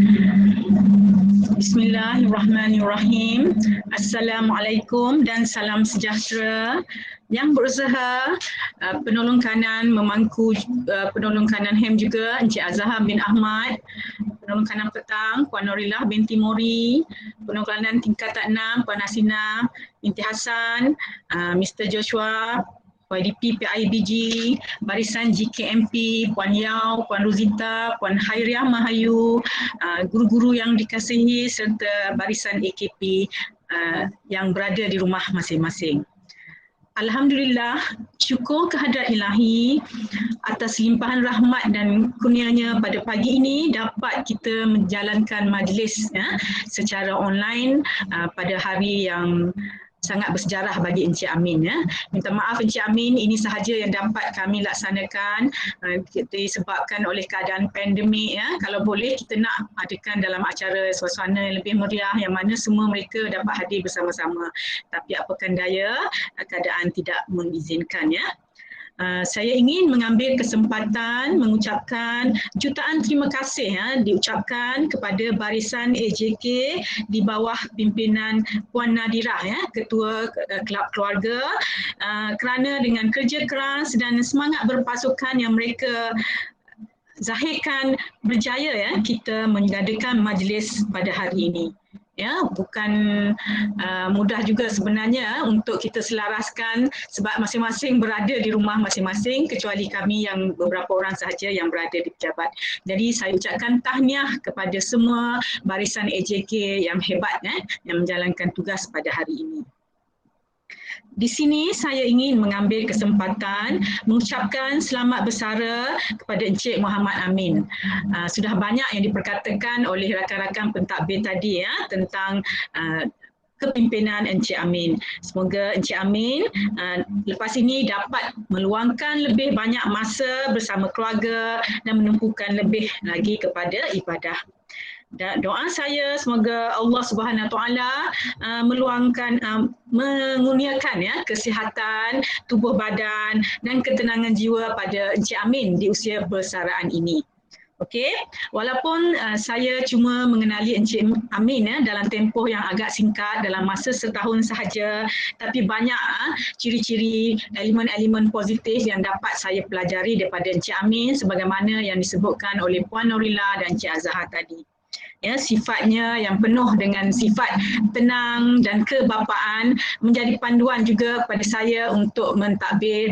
Bismillahirrahmanirrahim. Assalamualaikum dan salam sejahtera. Yang berusaha penolong kanan memangku penolong kanan HEM juga Encik Azhar bin Ahmad, penolong kanan petang Puan Norilah binti Mori, penolong kanan tingkatan 6 Puan Hasina binti Hassan, Mr. Joshua, YDP PIBG, barisan GKMP, Puan Yau, Puan Ruzita, Puan Hairiah Mahayu, guru-guru yang dikasihi serta barisan AKP yang berada di rumah masing-masing. Alhamdulillah, syukur kehadrat ilahi atas limpahan rahmat dan kurnianya pada pagi ini dapat kita menjalankan majlis secara online pada hari yang sangat bersejarah bagi Encik Amin. Minta maaf Encik Amin, ini sahaja yang dapat kami laksanakan disebabkan oleh keadaan pandemik. Kalau boleh kita nak adakan dalam acara suasana yang lebih meriah yang mana semua mereka dapat hadir bersama-sama. Tapi apakan daya, keadaan tidak mengizinkan. Saya ingin mengambil kesempatan mengucapkan jutaan terima kasih diucapkan kepada barisan AJK di bawah pimpinan Puan Nadirah, Ketua Kelab Keluarga, kerana dengan kerja keras dan semangat berpasukan yang mereka zahirkan berjaya kita mengadakan majlis pada hari ini. Bukan mudah juga sebenarnya untuk kita selaraskan sebab masing-masing berada di rumah masing-masing kecuali kami yang beberapa orang sahaja yang berada di pejabat. Jadi saya ucapkan tahniah kepada semua barisan AJK yang hebat yang menjalankan tugas pada hari ini. Di sini saya ingin mengambil kesempatan mengucapkan selamat bersara kepada Encik Muhammad Amin. Sudah banyak yang diperkatakan oleh rakan-rakan pentadbir tadi tentang kepimpinan Encik Amin. Semoga Encik Amin lepas ini dapat meluangkan lebih banyak masa bersama keluarga dan menumpukan lebih lagi kepada ibadah. Dan doa saya semoga Allah Subhanahu Wa Taala meluangkan mengurniakan kesihatan tubuh badan dan ketenangan jiwa pada Encik Amin di usia bersaraan ini. Okey, walaupun saya cuma mengenali Encik Amin dalam tempoh yang agak singkat dalam masa setahun sahaja, tapi banyak ciri-ciri elemen-elemen positif yang dapat saya pelajari daripada Encik Amin sebagaimana yang disebutkan oleh Puan Norilah dan Encik Azhar tadi. Sifatnya yang penuh dengan sifat tenang dan kebapaan menjadi panduan juga kepada saya untuk mentadbir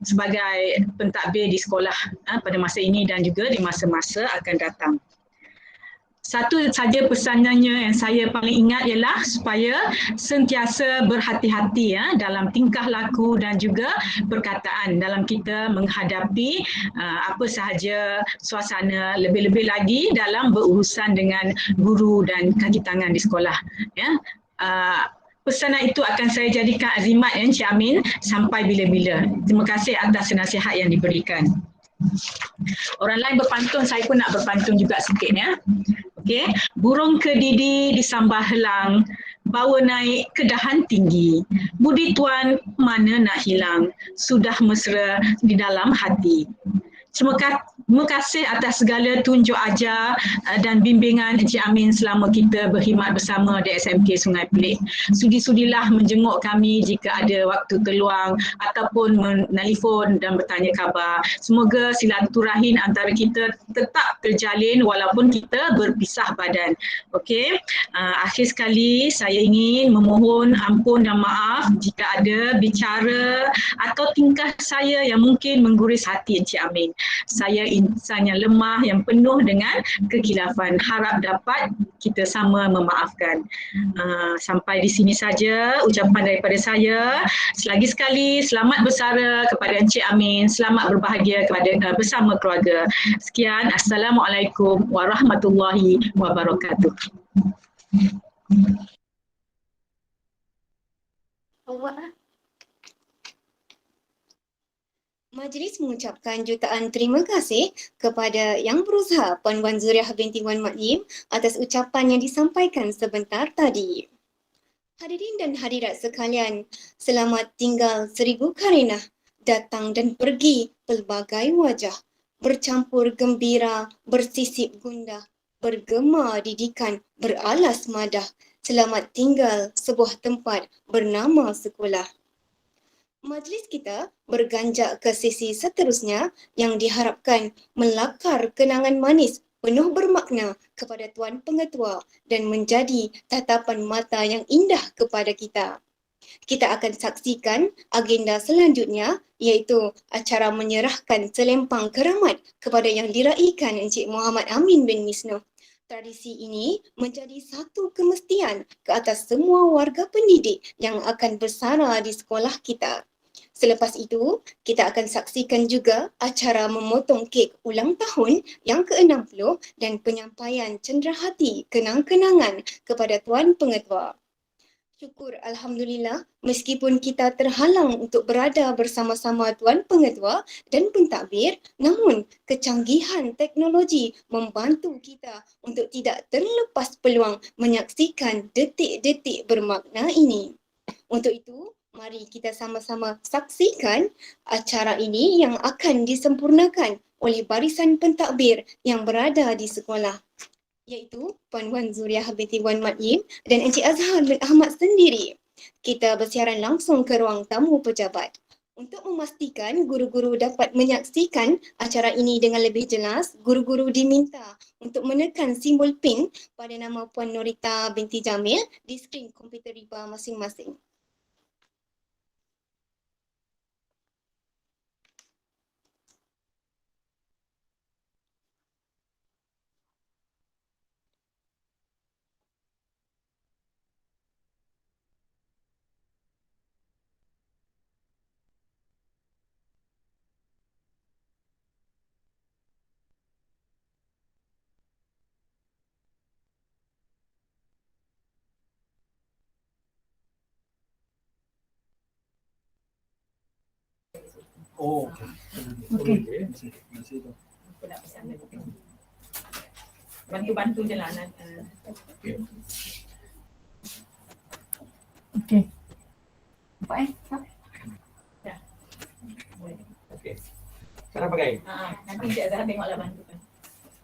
sebagai pentadbir di sekolah pada masa ini dan juga di masa-masa akan datang. Satu saja pesanannya yang saya paling ingat ialah supaya sentiasa berhati-hati dalam tingkah laku dan juga perkataan dalam kita menghadapi apa sahaja suasana, lebih-lebih lagi dalam berurusan dengan guru dan kaki tangan di sekolah. Pesanan itu akan saya jadikan azimat Encik Amin sampai bila-bila. Terima kasih atas nasihat yang diberikan. Orang lain berpantun, saya pun nak berpantun juga sikit Okey, burung kedidi disambah helang, bawa naik ke dahan tinggi. Budi tuan mana nak hilang, sudah mesra di dalam hati. Terima kasih atas segala tunjuk ajar dan bimbingan Encik Amin selama kita berkhidmat bersama di SMK Sungai Pelik. Sudi-sudilah menjenguk kami jika ada waktu terluang ataupun menelefon dan bertanya khabar. Semoga silaturahim antara kita tetap terjalin walaupun kita berpisah badan. Okey. Akhir sekali saya ingin memohon ampun dan maaf jika ada bicara atau tingkah saya yang mungkin mengguris hati Encik Amin. Saya insan yang lemah yang penuh dengan kekhilafan. Harap dapat kita sama memaafkan. Sampai di sini saja ucapan daripada saya. Selagi sekali selamat bersara kepada Encik Amin. Selamat berbahagia kepada bersama keluarga. Sekian. Assalamualaikum warahmatullahi wabarakatuh. Majlis mengucapkan jutaan terima kasih kepada Yang Berusaha Puan Wan Zuriah binti Wan Mat Yim atas ucapan yang disampaikan sebentar tadi. Hadirin dan hadirat sekalian, selamat tinggal 1000 karenah, datang dan pergi pelbagai wajah. bercampur gembira, bersisip gundah, bergema didikan, beralas madah. Selamat tinggal sebuah tempat bernama sekolah. Majlis kita berganjak ke sesi seterusnya yang diharapkan melakar kenangan manis penuh bermakna kepada Tuan Pengetua dan menjadi tatapan mata yang indah kepada kita. Kita akan saksikan agenda selanjutnya iaitu acara menyerahkan selempang keramat kepada yang diraikan Encik Muhammad Amin bin Misno. Tradisi ini menjadi satu kemestian ke atas semua warga pendidik yang akan bersara di sekolah kita. Selepas itu, kita akan saksikan juga acara memotong kek ulang tahun yang ke-60 dan penyampaian cenderahati kenang-kenangan kepada Tuan Pengetua. Syukur Alhamdulillah, meskipun kita terhalang untuk berada bersama-sama Tuan Pengetua dan pentadbir, namun kecanggihan teknologi membantu kita untuk tidak terlepas peluang menyaksikan detik-detik bermakna ini. Untuk itu, mari kita sama-sama saksikan acara ini yang akan disempurnakan oleh barisan pentadbir yang berada di sekolah, iaitu Puan Wan Zuriah binti Wan Mat Yim dan Encik Azhar bin Ahmad sendiri. Kita bersiaran langsung ke ruang tamu pejabat. Untuk memastikan guru-guru dapat menyaksikan acara ini dengan lebih jelas, guru-guru diminta untuk menekan simbol pin pada nama Puan Norita binti Jamil di skrin komputer riba masing-masing. Oh, okey. Bantu-bantu je lah Nan. Okey. Nampak Dah. Okey. Sekarang pakai. Nanti Encik Azhar tengoklah bantukan.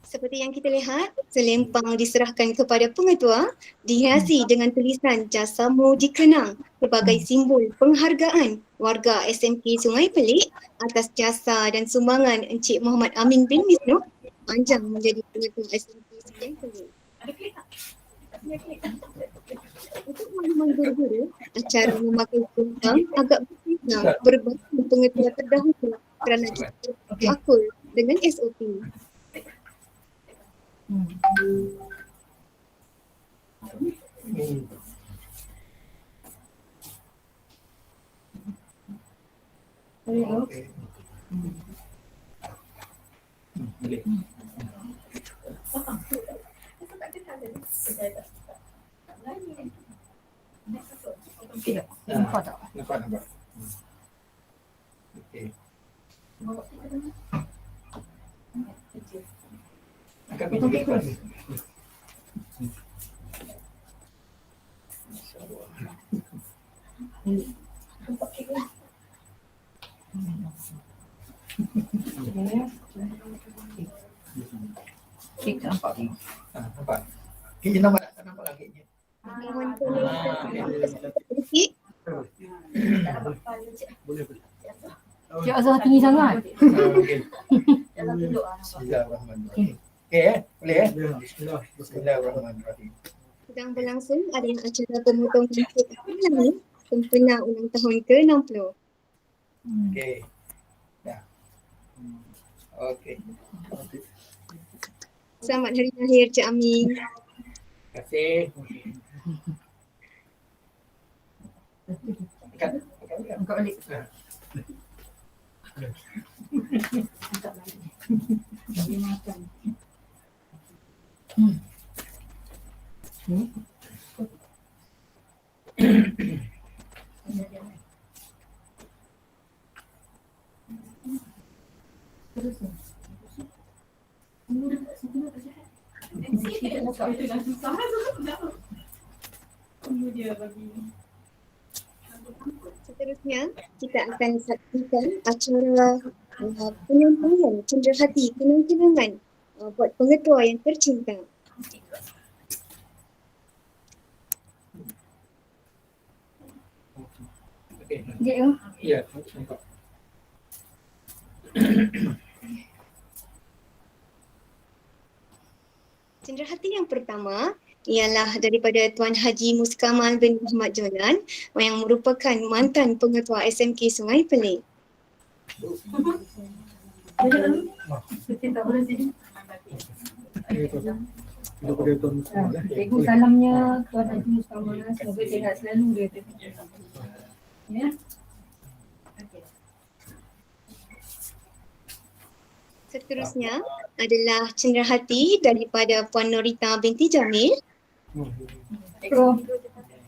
Seperti yang kita lihat, selempang diserahkan kepada pengetua dihiasi dengan tulisan jasamu dikenang sebagai simbol penghargaan warga SMK Sungai Pelik atas jasa dan sumbangan Encik Muhammad Amin bin Misno panjang menjadi pengetua SMK Sungai Pelik. Untuk makluman guru-guru, acara memakai selempang agak berbeza berbanding pengetua terdahulu kerana kita akul dengan SOP. Nampak tak? Nampak. Okey. Angkat biji lepas. Kek nampak. Nampak. Kek nampak tak? Tak nampak lagi kek. Cik Azhar tinggi sangat. Okey. Bismillahirrahmanirrahim. Okey boleh Bismillahirrahmanirrahim. Sedang berlangsung adalah acara pemotongan kek ulangan sempena ulang tahun ke-60. Okey. Dah. Okey. Selamat Hari Lahir Cik Amin. Terima kasih. Angkat balik. Dia bagi Seterusnya, kita akan saksikan acara penyampaian cenderahati kenang-kenangan buat pengetua yang tercinta. Okey. Ya. Ya. Cenderahati yang pertama ialah daripada Tuan Haji Muskamal bin Muhammad Jonan yang merupakan mantan pengetua SMK Sungai Pelih. Cikgu salamnya Tuan Haji Muskamal, semoga sihat selalu dia tu. Ya. Seterusnya adalah cenderahati daripada Puan Norita binti Jamil. Cikgu,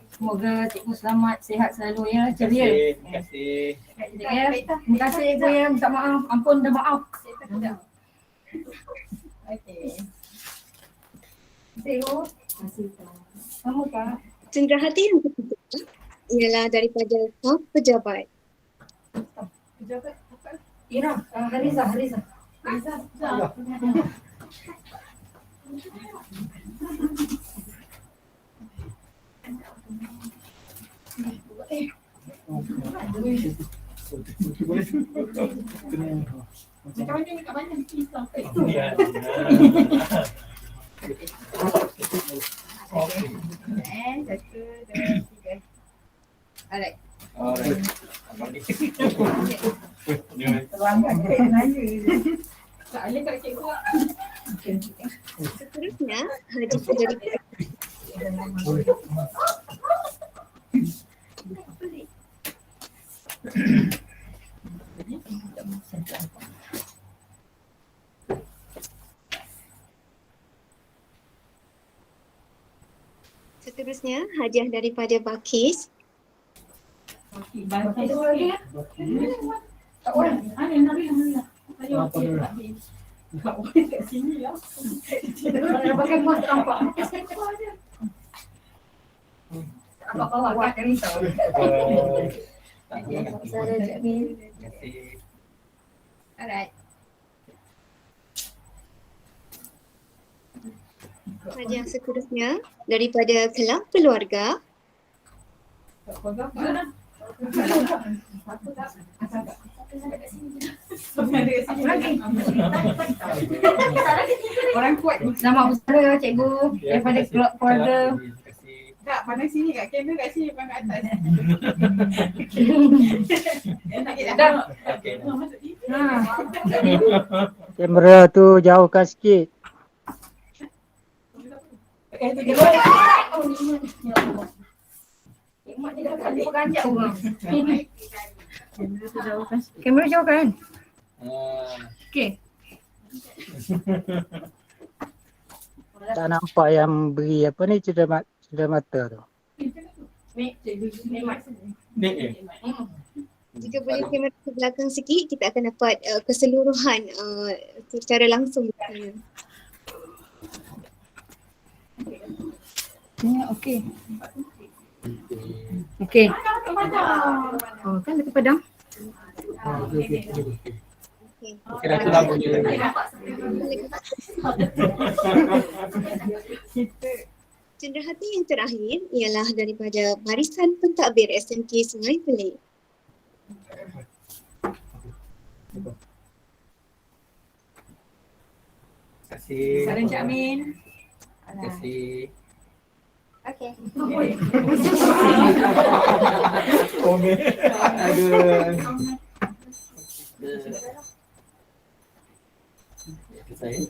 semoga cikgu selamat, sihat selalu ya, ceria. Terima kasih. Terima kasih cikgu ya, minta maaf, ampun dah maaf. Okey. Cikgu, kamu Kak. Cenderahati yang ketiga ialah daripada staf pejabat. Pejabat apa? Ira, Hariza. Alright. Seterusnya, daripada Seterusnya, hadiah daripada Bakis. Alright. Hadiah seterusnya daripada kelab keluarga. Orang kuat nama besar cikgu daripada keluarga. Tak, pandang sini kat kamera kat sini, pandang kat atas. Dah. Kamera tu jauhkan sikit. Kamera jauh kan? Okey. Tak nampak yang beri apa ni cedera mata tu. Jika boleh kamera ke belakang sikit, kita akan dapat keseluruhan secara langsung. Okey. Okey. Oh, kan dekat padang. Cenderahati yang terakhir ialah daripada Barisan Pentadbir SMK Sungai Pelih. Terima kasih. Salam Cik Amin. Terima kasih. Okey. Aduh. Saya.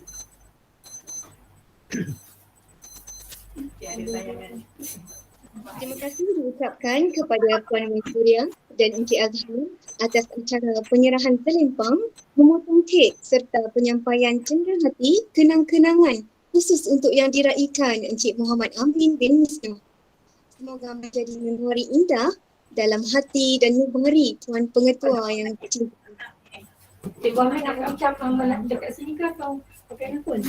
Terima kasih diucapkan kepada Puan Mansuria dan Encik Azhar atas acara penyerahan selempang, memotong kek serta penyampaian cenderahati kenang-kenangan khusus untuk yang diraikan Encik Muhammad Amin bin Misnah. Semoga menjadi memori indah dalam hati dan memori Tuan Pengetua yang cinta. Cikgu Amin nak ucap dekat sini ke atau pakai handphone?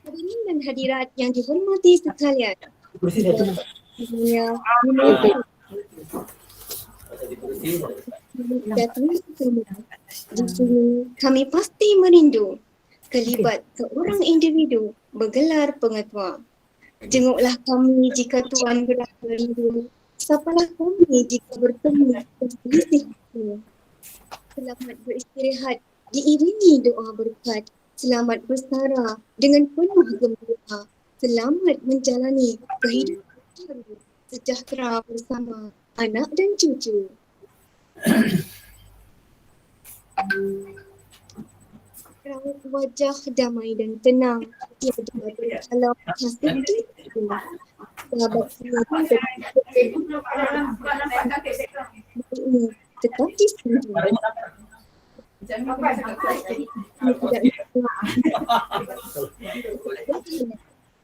Hadirin dan hadirat yang dihormati sekalian. datang bersama. Di sini kami pasti merindu kelibat seorang individu bergelar pengetua. Jenguklah kami jika Tuan berasa rindu. Sapalah kami jika bertemu berselisih hati. Selamat beristirahat diiringi doa berkat. Selamat bersara dengan penuh gembira. Selamat menjalani kehidupan baru sejahtera bersama anak dan cucu. Raut wajah damai dan tenang tiada ada dalam hasil itu. Sahabat saya tetap di sini.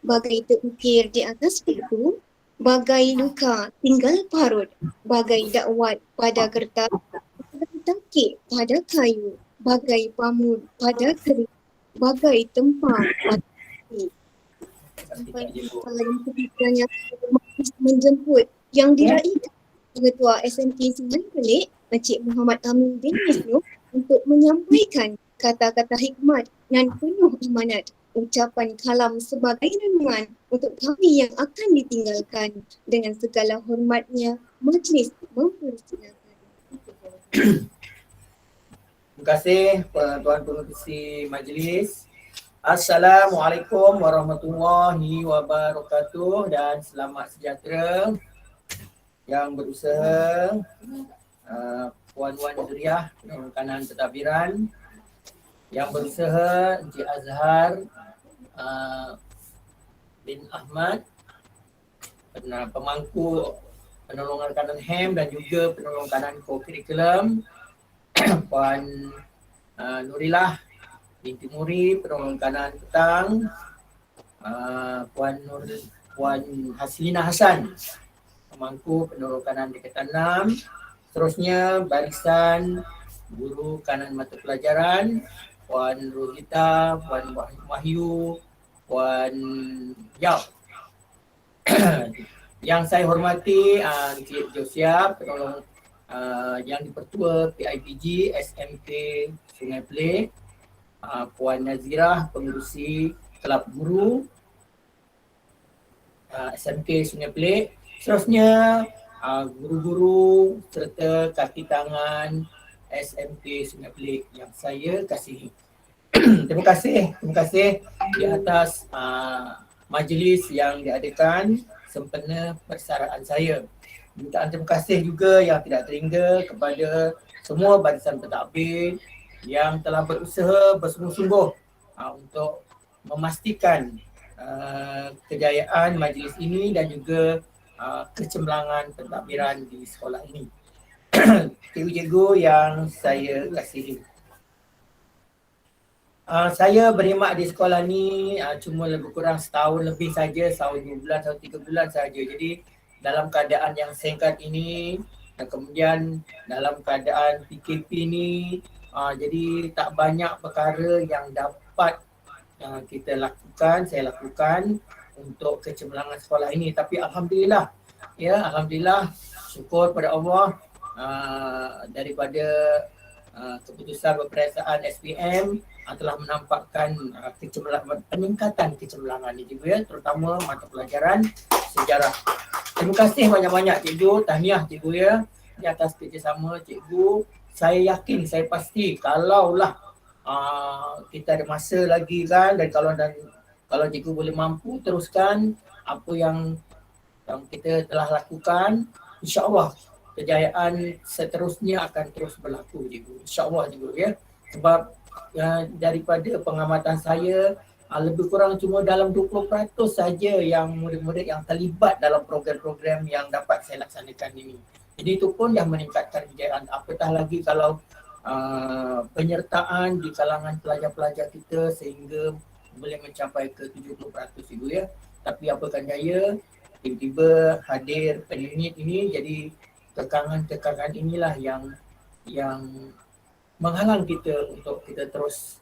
Bagai terukir di atas piku, bagai luka tinggal parut, bagai dakwat pada kertas, bagai takik pada kayu, bagai pamut pada keris, bagai tempang pada kayu. Sampai yang ketiganya menjemput yang diraihkan Ketua SMK Sungai Pelik, Encik Muhammad Amin bin Wisnu untuk menyampaikan kata-kata hikmat dan penuh amanat, ucapan kalam sebagai renungan untuk kami yang akan ditinggalkan. Dengan segala hormatnya, majlis mempersilakan. Terima kasih Tuan Pengerusi Majlis. Assalamualaikum warahmatullahi wabarakatuh dan selamat sejahtera yang berusaha, puan-puan Zuriah Penolakanan Pentadbiran yang berusaha, Encik Azhar bin Ahmad, pemangku penolongan kanan HEM dan juga penolongan kanan co-curriculum, Puan Nurilah binti Muri, penolongan kanan petang, Puan Haslina Hasan, pemangku penolongan kanan dekatan 6. Seterusnya barisan guru kanan mata pelajaran, Puan Rohita, Puan Wahyu, Puan Yau. Yang saya hormati Encik Josiah, penolong yang dipertua PIPG SMK Sungai Pelik, Puan Nazirah, pengerusi Kelab Guru SMK Sungai Pelik. Seterusnya guru-guru serta kaki tangan SMK Sungai Pelik yang saya kasihi. Terima kasih di atas majlis yang diadakan sempena persaraan saya. Mintaan terima kasih juga yang tidak terhingga kepada semua barisan pentadbir yang telah berusaha bersungguh-sungguh untuk memastikan kejayaan majlis ini dan juga kecemerlangan pentadbiran di sekolah ini. Cikgu-cikgu yang saya kasihi. Saya berkhidmat di sekolah ni cuma lebih kurang setahun lebih saja, setahun 2 bulan, setahun 3 bulan saja. Jadi dalam keadaan yang singkat ini dan kemudian dalam keadaan PKP ni, jadi tak banyak perkara yang dapat kita lakukan, saya lakukan untuk kecemerlangan sekolah ini. Tapi alhamdulillah, ya alhamdulillah, syukur pada Allah daripada keputusan peperiksaan SPM telah menampakkan peningkatan kecemerlangan ini juga, ya, terutama mata pelajaran sejarah. Terima kasih banyak-banyak cikgu, tahniah cikgu ya di atas kerjasama cikgu. Saya yakin, saya pasti kalaulah kita ada masa lagi kan, dan kalau cikgu boleh mampu teruskan apa yang kita telah lakukan, insya-Allah kejayaan seterusnya akan terus berlaku cikgu. InsyaAllah cikgu ya. Sebab daripada pengamatan saya lebih kurang cuma dalam 20% saja yang murid-murid yang terlibat dalam program-program yang dapat saya laksanakan ini. Jadi itu pun yang meningkatkan kejayaan. Apatah lagi kalau penyertaan di kalangan pelajar-pelajar kita sehingga boleh mencapai ke 70% cikgu ya. Tapi apakan daya, tiba-tiba hadir pandemik ini, jadi kekangan-kekangan inilah yang menghalang kita untuk kita terus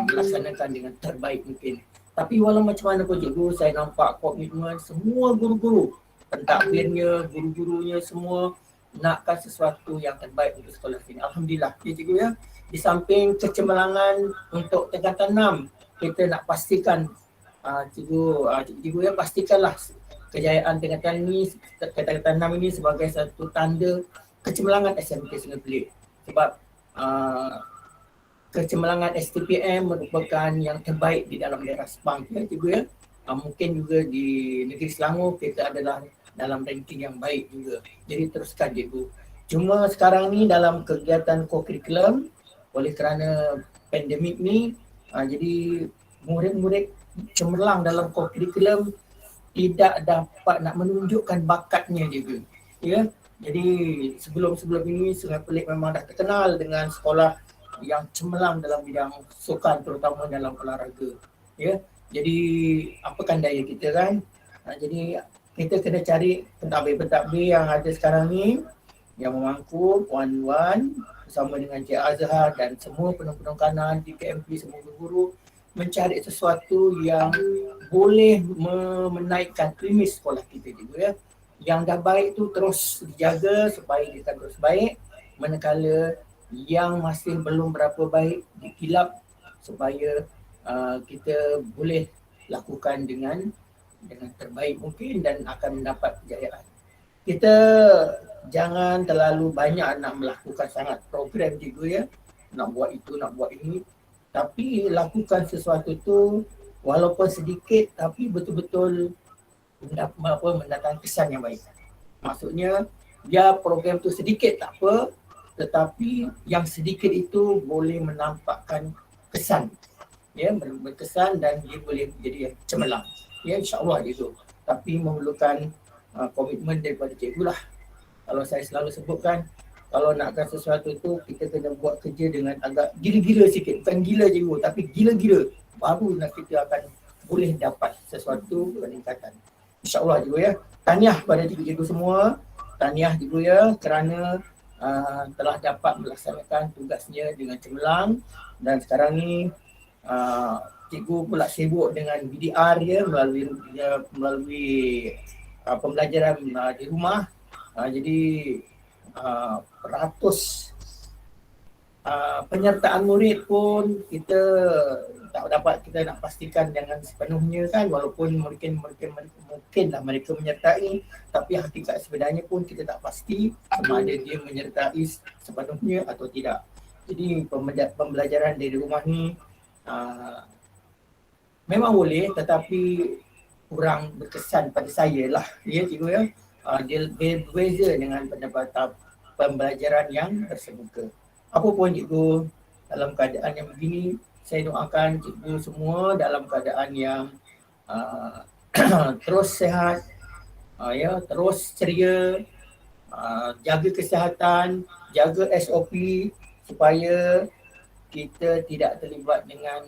melaksanakan dengan terbaik mungkin. Tapi walau macam mana pun cikgu, saya nampak komitmen semua guru-guru, pentadbirnya, guru-gurunya semua nakkan sesuatu yang terbaik untuk sekolah ini. Alhamdulillah ya cikgu ya. Di samping kecemerlangan untuk tingkatan 6, kita nak pastikan cikgu ya, pastikanlah kejayaan tingkatan 6 ini sebagai satu tanda kecemerlangan SMK Sungai Pelik. Sebab kecemerlangan STPM merupakan yang terbaik di dalam daerah Sepang ya cikgu ya. Mungkin juga di negeri Selangor kita adalah dalam ranking yang baik juga. Jadi teruskan cikgu. Cuma sekarang ni dalam kegiatan co-curriculum oleh kerana pandemik ni jadi murid-murid cemerlang dalam co-curriculum tidak dapat nak menunjukkan bakatnya cikgu. Ya. Jadi sebelum ini Sungai Pelik memang dah terkenal dengan sekolah yang cemerlang dalam bidang sukan, terutama dalam olahraga. Ya. Jadi apakan daya kita kan. Jadi kita kena cari pentadbir-pentadbir yang ada sekarang ni yang memangku puan-puan bersama dengan Cik Azhar dan semua penuh-penuh kanan di KMP, semua guru mencari sesuatu yang boleh menaikkan premis sekolah kita juga ya. Yang dah baik tu terus dijaga supaya kita terus baik, manakala yang masih belum berapa baik dikilap supaya kita boleh lakukan dengan terbaik mungkin dan akan mendapat kejayaan. Kita jangan terlalu banyak nak melakukan sangat program cikgu ya, nak buat itu, nak buat ini, tapi lakukan sesuatu tu walaupun sedikit tapi betul-betul mendatangkan kesan yang baik. Maksudnya biar program tu sedikit tak apa, tetapi yang sedikit itu boleh menampakkan kesan. Ya, berkesan dan dia boleh jadi cemerlang. Ya, insya-Allah gitu. Tapi memerlukan komitmen daripada cikgu lah. Kalau saya selalu sebutkan, kalau nakkan sesuatu tu kita kena buat kerja dengan agak gila-gila sikit. Bukan gila cikgu tapi gila-gila. Baru nak kita akan boleh dapat sesuatu peningkatan. InsyaAllah cikgu ya. Tahniah pada cikgu-cikgu semua. Tahniah cikgu ya kerana telah dapat melaksanakan tugasnya dengan cemerlang. Dan sekarang ni cikgu pula sibuk dengan BDR ya, melalui pembelajaran di rumah. Jadi peratus penyertaan murid pun kita tak dapat kita nak pastikan dengan sepenuhnya kan, walaupun mungkinlah mereka menyertai, tapi hakikat sebenarnya pun kita tak pasti sama ada dia menyertai sepenuhnya atau tidak. Jadi pembelajaran dari rumah ni memang boleh tetapi kurang berkesan pada saya lah ya cikgu ya. Dia berbeza dengan pendapatan pembelajaran yang tersemuka. Apa pun cikgu dalam keadaan yang begini, saya doakan cikgu semua dalam keadaan yang terus sihat, ya, terus ceria, jaga kesihatan, jaga SOP supaya kita tidak terlibat dengan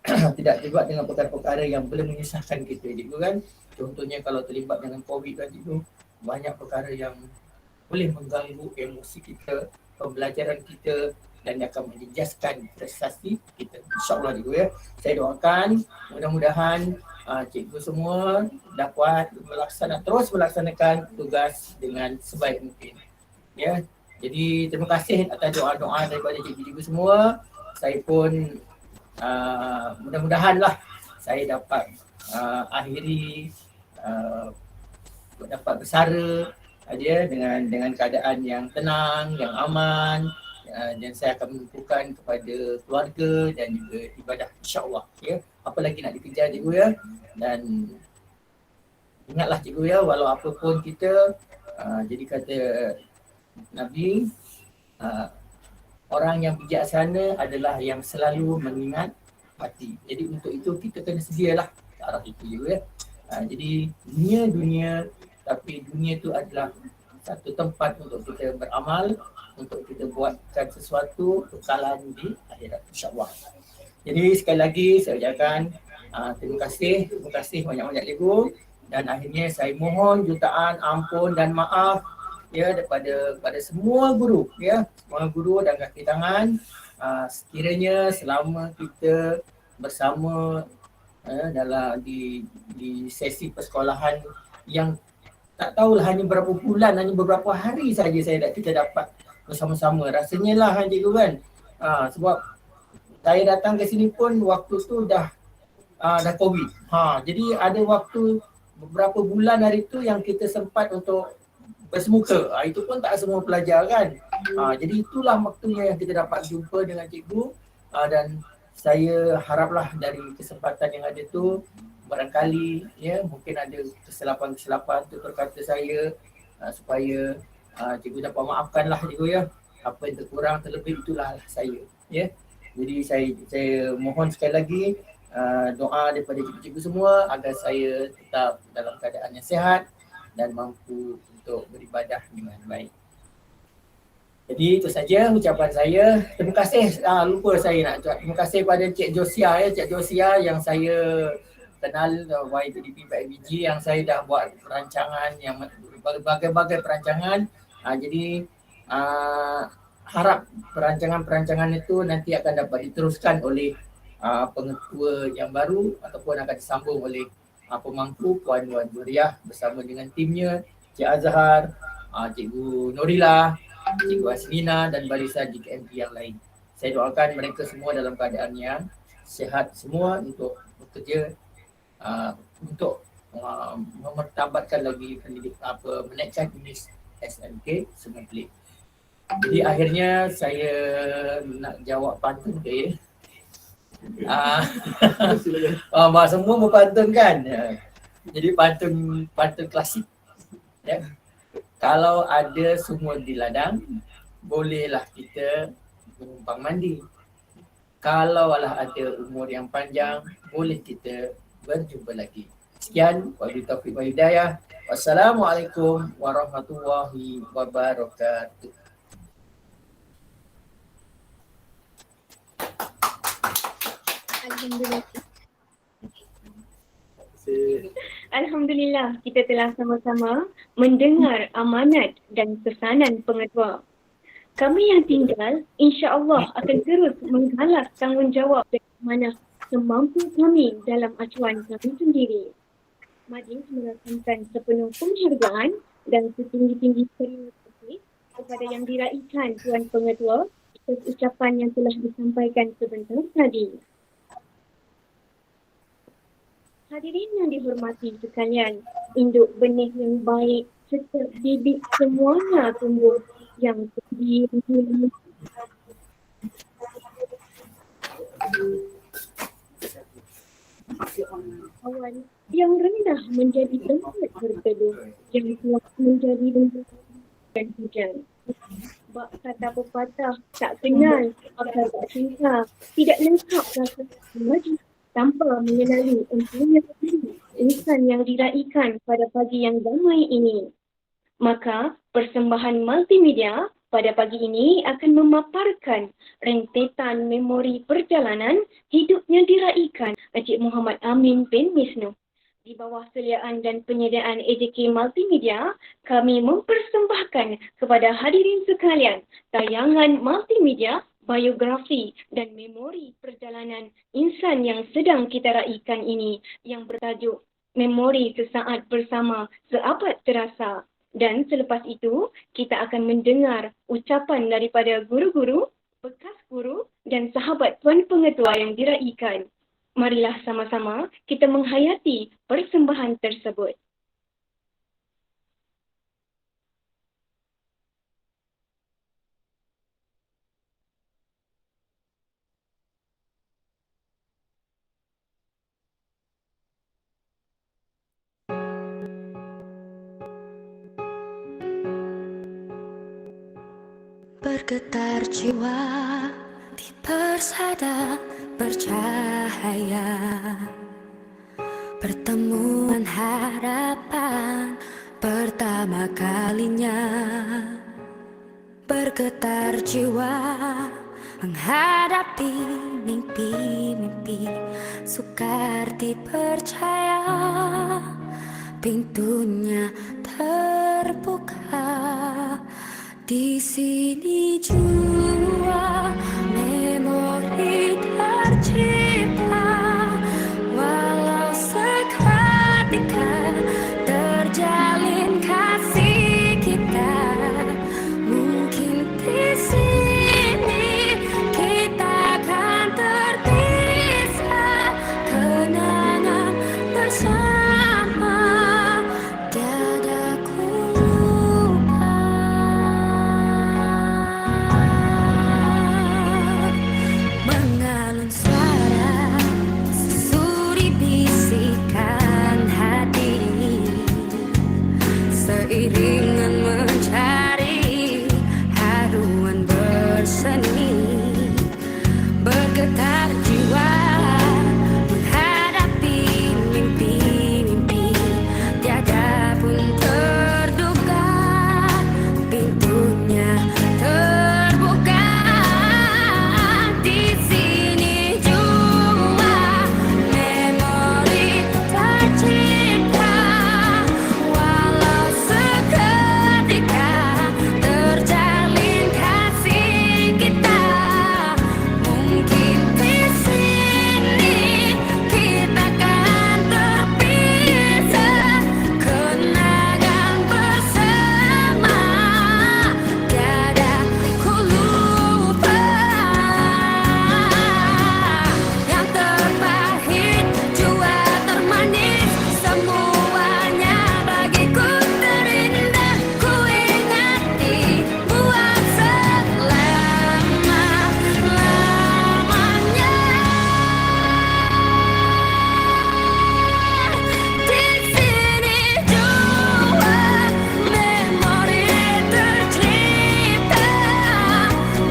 perkara-perkara yang boleh menyusahkan kita cikgu kan. Contohnya kalau terlibat dengan COVID kan cikgu, banyak perkara yang boleh mengganggu emosi kita, pembelajaran kita dan akan menjejaskan prestasi kita. InsyaAllah cikgu ya. Saya doakan mudah-mudahan cikgu semua dapat terus melaksanakan tugas dengan sebaik mungkin. Ya. Jadi terima kasih atas doa-doa daripada cikgu-cikgu semua. Saya pun mudah-mudahanlah saya dapat akhiri dapat bersara dia dengan keadaan yang tenang, yang aman, dan saya akan menumpukan kepada keluarga dan juga ibadah insya-Allah ya. Apa lagi nak dikejar cikgu ya. Dan ingatlah cikgu ya, walau apa pun kita jadi kata Nabi, orang yang bijaksana adalah yang selalu mengingat hati. Jadi untuk itu kita kena sedialah ke arah itu juga ya. Jadi dunia, tapi dunia itu adalah satu tempat untuk kita beramal, untuk kita buatkan sesuatu kekalahan di akhirat insya-Allah. Jadi sekali lagi saya ucapkan terima kasih banyak-banyak cikgu, dan akhirnya saya mohon jutaan ampun dan maaf ya daripada semua guru ya, semua guru dan kaki tangan sekiranya selama kita bersama dalam di sesi persekolahan yang tak tahulah hanya berapa bulan, hanya beberapa hari saja kita dapat bersama-sama. Rasanya lah cikgu kan. Sebab saya datang ke sini pun waktu tu dah COVID. Jadi ada waktu beberapa bulan hari tu yang kita sempat untuk bersemuka. Itu pun tak semua pelajar kan. Jadi itulah waktunya yang kita dapat jumpa dengan cikgu, dan saya haraplah dari kesempatan yang ada tu barangkali mungkin ada kesilapan-kesilapan tutur kata saya, supaya cikgu dapat maafkanlah cikgu ya. Apa yang terkurang terlebih itulah saya ya. Jadi saya mohon sekali lagi doa daripada cikgu-cikgu semua agar saya tetap dalam keadaan yang sihat dan mampu untuk beribadah dengan baik. Jadi itu saja ucapan saya. Terima kasih, lupa saya nak ucap terima kasih pada Cik Josia Cik Josia yang saya kenal YTDP PIBG, yang saya dah buat perancangan yang berbagai-bagai perancangan. Jadi harap perancangan-perancangan itu nanti akan dapat diteruskan oleh pengetua yang baru ataupun akan disambung oleh pemangku Puan Wan Zuriah bersama dengan timnya, Cik Azhar, Cikgu Norila, Cikgu Aslina dan barisan JKMP yang lain. Saya doakan mereka semua dalam keadaan yang sihat semua untuk bekerja untuk memartabatkan lagi menaikkan unit SMK Sungai Pelik. Jadi akhirnya saya nak jawab pantun ke ya. Semua berpantun kan. Jadi pantun klasik. Ya. Kalau ada sumur di ladang, bolehlah kita menumpang mandi. Kalau ada umur yang panjang, boleh kita berjumpa lagi. Sekian, wabillahi taufiq wal hidayah. Wassalamualaikum warahmatullahi wabarakatuh. Alhamdulillah, kita telah sama-sama mendengar amanat dan pesanan pengetua. Kami yang tinggal insya-Allah akan terus menggalas tanggungjawab dan amanah semampu kami dalam acuan kami sendiri. Majlis merakamkan sepenuh penghargaan dan setinggi-tinggi terima kasih kepada yang diraikan Tuan Pengetua atas ucapan yang telah disampaikan sebentar tadi. Hadirin yang dihormati sekalian, induk benih yang baik setiap bibit semuanya tumbuh yang tinggi. Awan yang rendah menjadi tempat berteduh, yang kuat menjadi tempat dan hujan. Bak kata pepatah, tak kenal akal tak cinta, tidak lengkap rasa maju tanpa mengenali empunya insan yang diraikan pada pagi yang damai ini. Maka persembahan multimedia pada pagi ini akan memaparkan rentetan memori perjalanan hidupnya diraikan Encik Muhammad Amin bin Misno. Di bawah seliaan dan penyediaan AJK Multimedia, kami mempersembahkan kepada hadirin sekalian tayangan multimedia, biografi dan memori perjalanan insan yang sedang kita raikan ini yang bertajuk Memori Sesaat Bersama Seabad Terasa. Dan selepas itu, kita akan mendengar ucapan daripada guru-guru, bekas guru dan sahabat Tuan Pengetua yang diraikan. Marilah sama-sama kita menghayati persembahan tersebut. Bergetar jiwa di persada bercahaya, pertemuan harapan pertama kalinya. Bergetar jiwa menghadapi mimpi-mimpi, sukar dipercaya pintunya terbuka. Di sini jua memori tercipta, walau seketika terjalin. seiringan mencari haruan berseni, bergetar jiwa menghadapi mimpi-mimpi, tiada pun terduga pintunya terbuka. Di sini jua memori tercipta, walau seketika terjalin kasih kita. Mungkin di sini kita kan terpisah, kenangan bersama tiada ku lupa. Yang terpahit jua termanis, semuanya bagiku terindah. Ku ingati buat selama-lamanya. Di sini jua memori tercipta,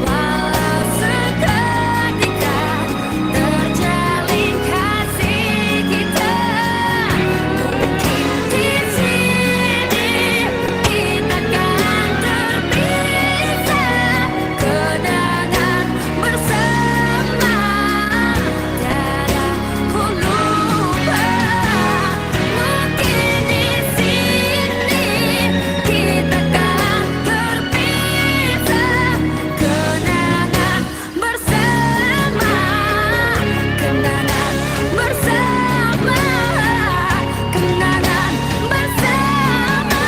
walau seketika terjalin kasih kita. Mungkin di sini kita kan terpisah, kenangan bersama tiada ku lupa. Mungkin di sini kita kan terpisah, kenangan bersama, kenangan bersama, kenangan bersama.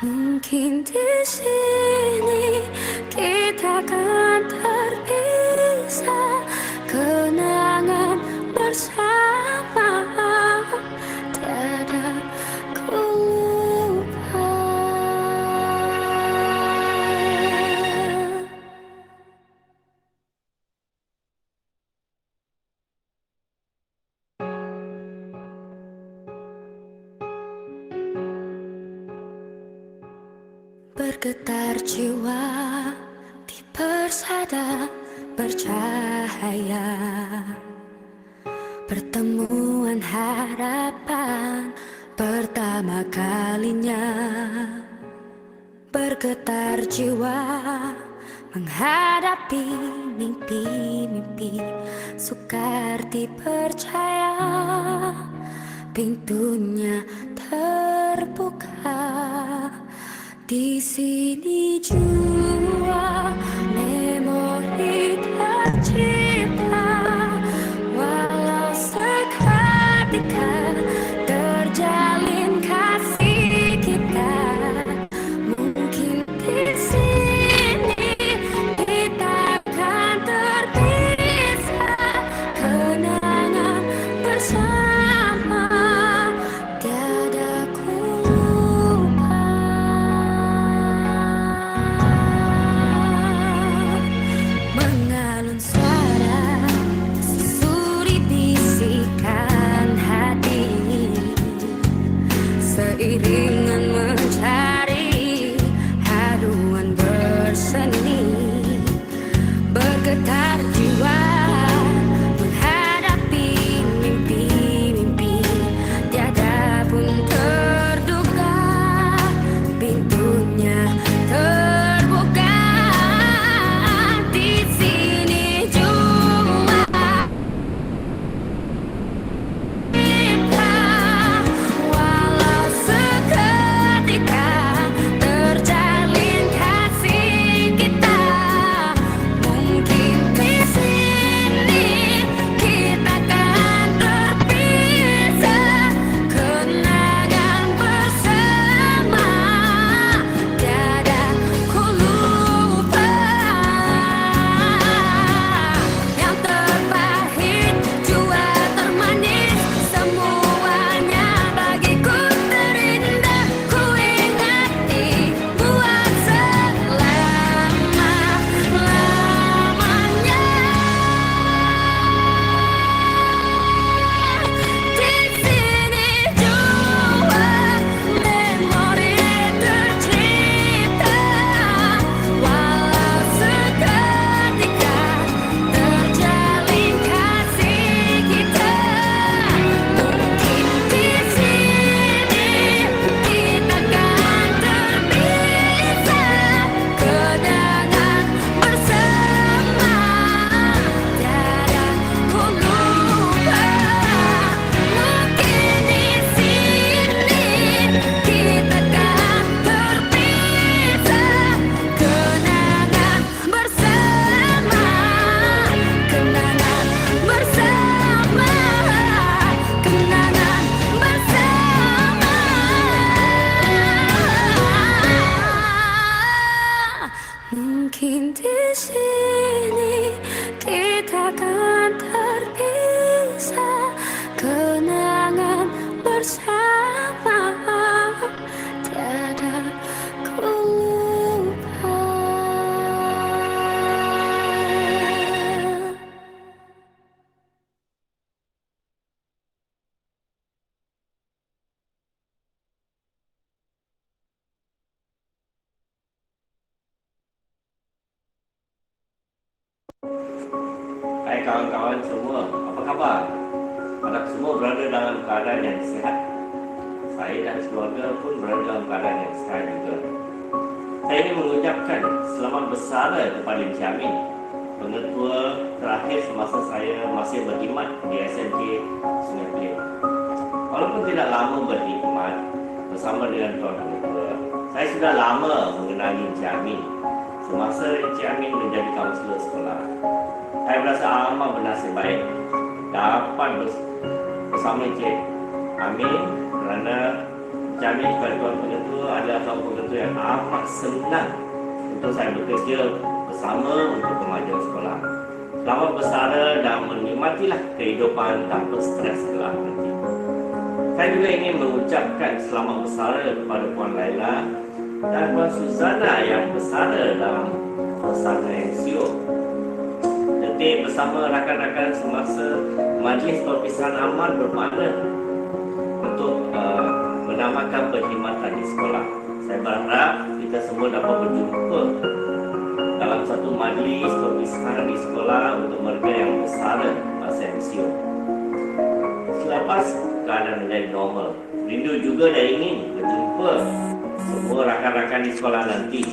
Mungkin di sini kita kan terpisah, kenangan bersama tiada ku lupa. Bergetar jiwa di persada bercahaya, pertemuan harapan pertama kalinya. Bergetar jiwa menghadapi mimpi-mimpi, sukar dipercaya pintunya terbuka. Di sini jua memori tercipta, walau seketika terjalin kasih kita. Mungkin di sini kita kan terpisah, kenangan bersama tiada ku lupa. Mengalun suara susuri bisikan hati, seiringan mencari haruan berseni, bergetar jiwa menghadapi mimpi Hai kawan-kawan semua, apa khabar? Anda semua berada dalam keadaan yang sihat. Saya dan keluarga pun berada dalam keadaan yang sihat juga. Saya ingin mengucapkan selamat bersara kepada Encik Amin, pengetua terakhir semasa saya masih berkhidmat di SMK Sungai Pelik. Walaupun tidak lama berkhidmat bersama dengan Tuan Pengetua, saya sudah lama mengenali Encik Amin semasa Encik Amin menjadi kaunselor sekolah. Saya berasa amat bernasib baik dapat bersama Encik Amin kerana Encik Amin sebagai Tuan Pengetua adalah Tuan Pengetua yang amat senang untuk saya bekerja bersama untuk kemajuan sekolah. Selamat bersara dan menikmatilah kehidupan tanpa stres kelak nanti. Saya juga ingin mengucapkan selamat bersara kepada Puan Laila dan Puan Suzana yang bersara dalam pesantren MCO. Detik bersama rakan-rakan semasa majlis perpisahan aman bermakna untuk menamakan perkhidmatan di sekolah. Saya berharap kita semua dapat berjumpa dalam satu majlis perpisahan di sekolah untuk mereka yang bersara masa MCO. Selepas keadaan menjadi normal, rindu juga dan ingin berjumpa semua rakan-rakan di sekolah nanti.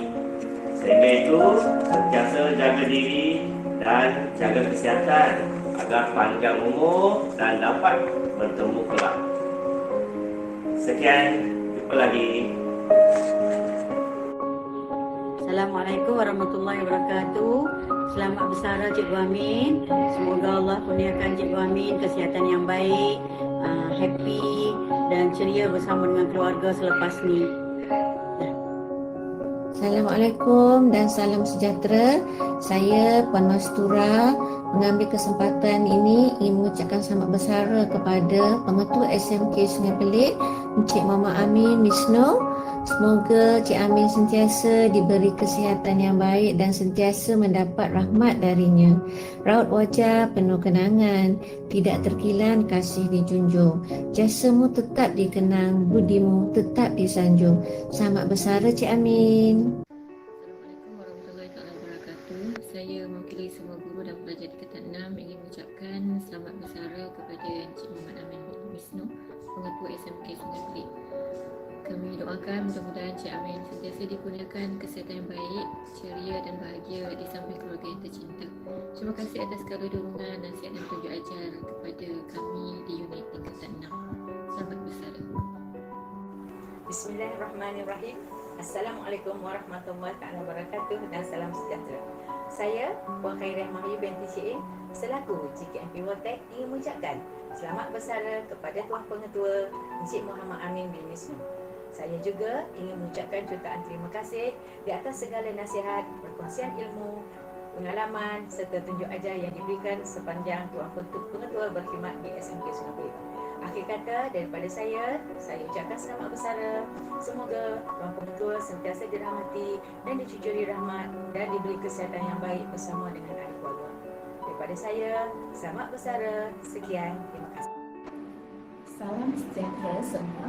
Sehingga itu, sentiasa jaga diri dan jaga kesihatan agar panjang umur dan dapat bertemu kelak. Sekian, jumpa lagi. Assalamualaikum warahmatullahi wabarakatuh. Selamat bersara Cikgu Amin. Semoga Allah kurniakan Cikgu Amin kesihatan yang baik, happy dan ceria bersama dengan keluarga selepas ni. Assalamualaikum dan salam sejahtera. Saya Puan Mastura mengambil kesempatan ini ingin mengucapkan selamat bersara kepada Pengetua SMK Sungai Pelik, Encik Muhammad Amin Misno. Semoga Cik Amin sentiasa diberi kesihatan yang baik dan sentiasa mendapat rahmat darinya. Raut wajah penuh kenangan, tidak terkilan kasih dijunjung. Jasamu tetap dikenang, budimu tetap disanjung. Selamat bersara Cik Amin. Assalamualaikum warahmatullahi wabarakatuh. Saya mewakili semua guru dan pelajar di tingkat 6 ingin mengucapkan selamat bersara kepada Encik Muhammad Amin Misno, Pengetua SMK Sungai Pelik. Kami doakan mudah-mudahan Encik Amin sentiasa dikurniakan kesihatan yang baik, ceria dan bahagia di samping keluarga yang tercinta. Terima kasih atas segala dukungan, nasihat dan tunjuk ajar kepada kami di unit tingkatan 6. Selamat bersara. Bismillahirrahmanirrahim. Assalamualaikum warahmatullahi wabarakatuh dan salam sejahtera. Saya Puan Khairah Mahir binti Syi'in selaku CKMP Wotek ingin mengucapkan selamat bersara kepada Tuan Pengetua Encik Muhammad Amin bin Misno. Saya juga ingin mengucapkan jutaan terima kasih di atas segala nasihat, perkongsian ilmu, pengalaman serta tunjuk ajar yang diberikan sepanjang Tuan Pengetua berkhidmat di SMK Sungai Pelik. Akhir kata daripada saya ucapkan selamat bersara. Semoga Tuan Pengetua sentiasa dirahmati dan dicucuri rahmat dan diberi kesihatan yang baik bersama dengan ahli keluarga. Daripada saya, selamat bersara. Sekian, terima kasih. Salam sejahtera semua.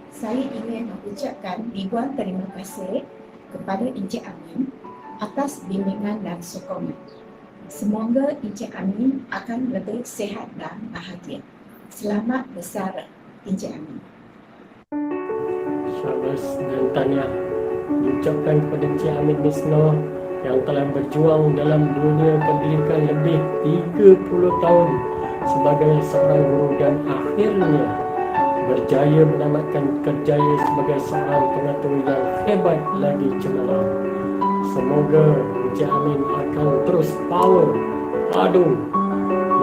Saya ingin mengucapkan ribuan terima kasih kepada Encik Amin atas bimbingan dan sokongan. Semoga Encik Amin akan lebih sihat dan bahagia. Selamat bersara Encik Amin. Syabas dan tahniah diucapkan kepada Encik Amin Misno yang telah berjuang dalam dunia pendidikan lebih 30 tahun sebagai seorang guru dan akhirnya berjaya menamatkan kerjaya sebagai seorang pengatur yang hebat lagi cemerlang. Semoga Encik Amin akan terus power, padu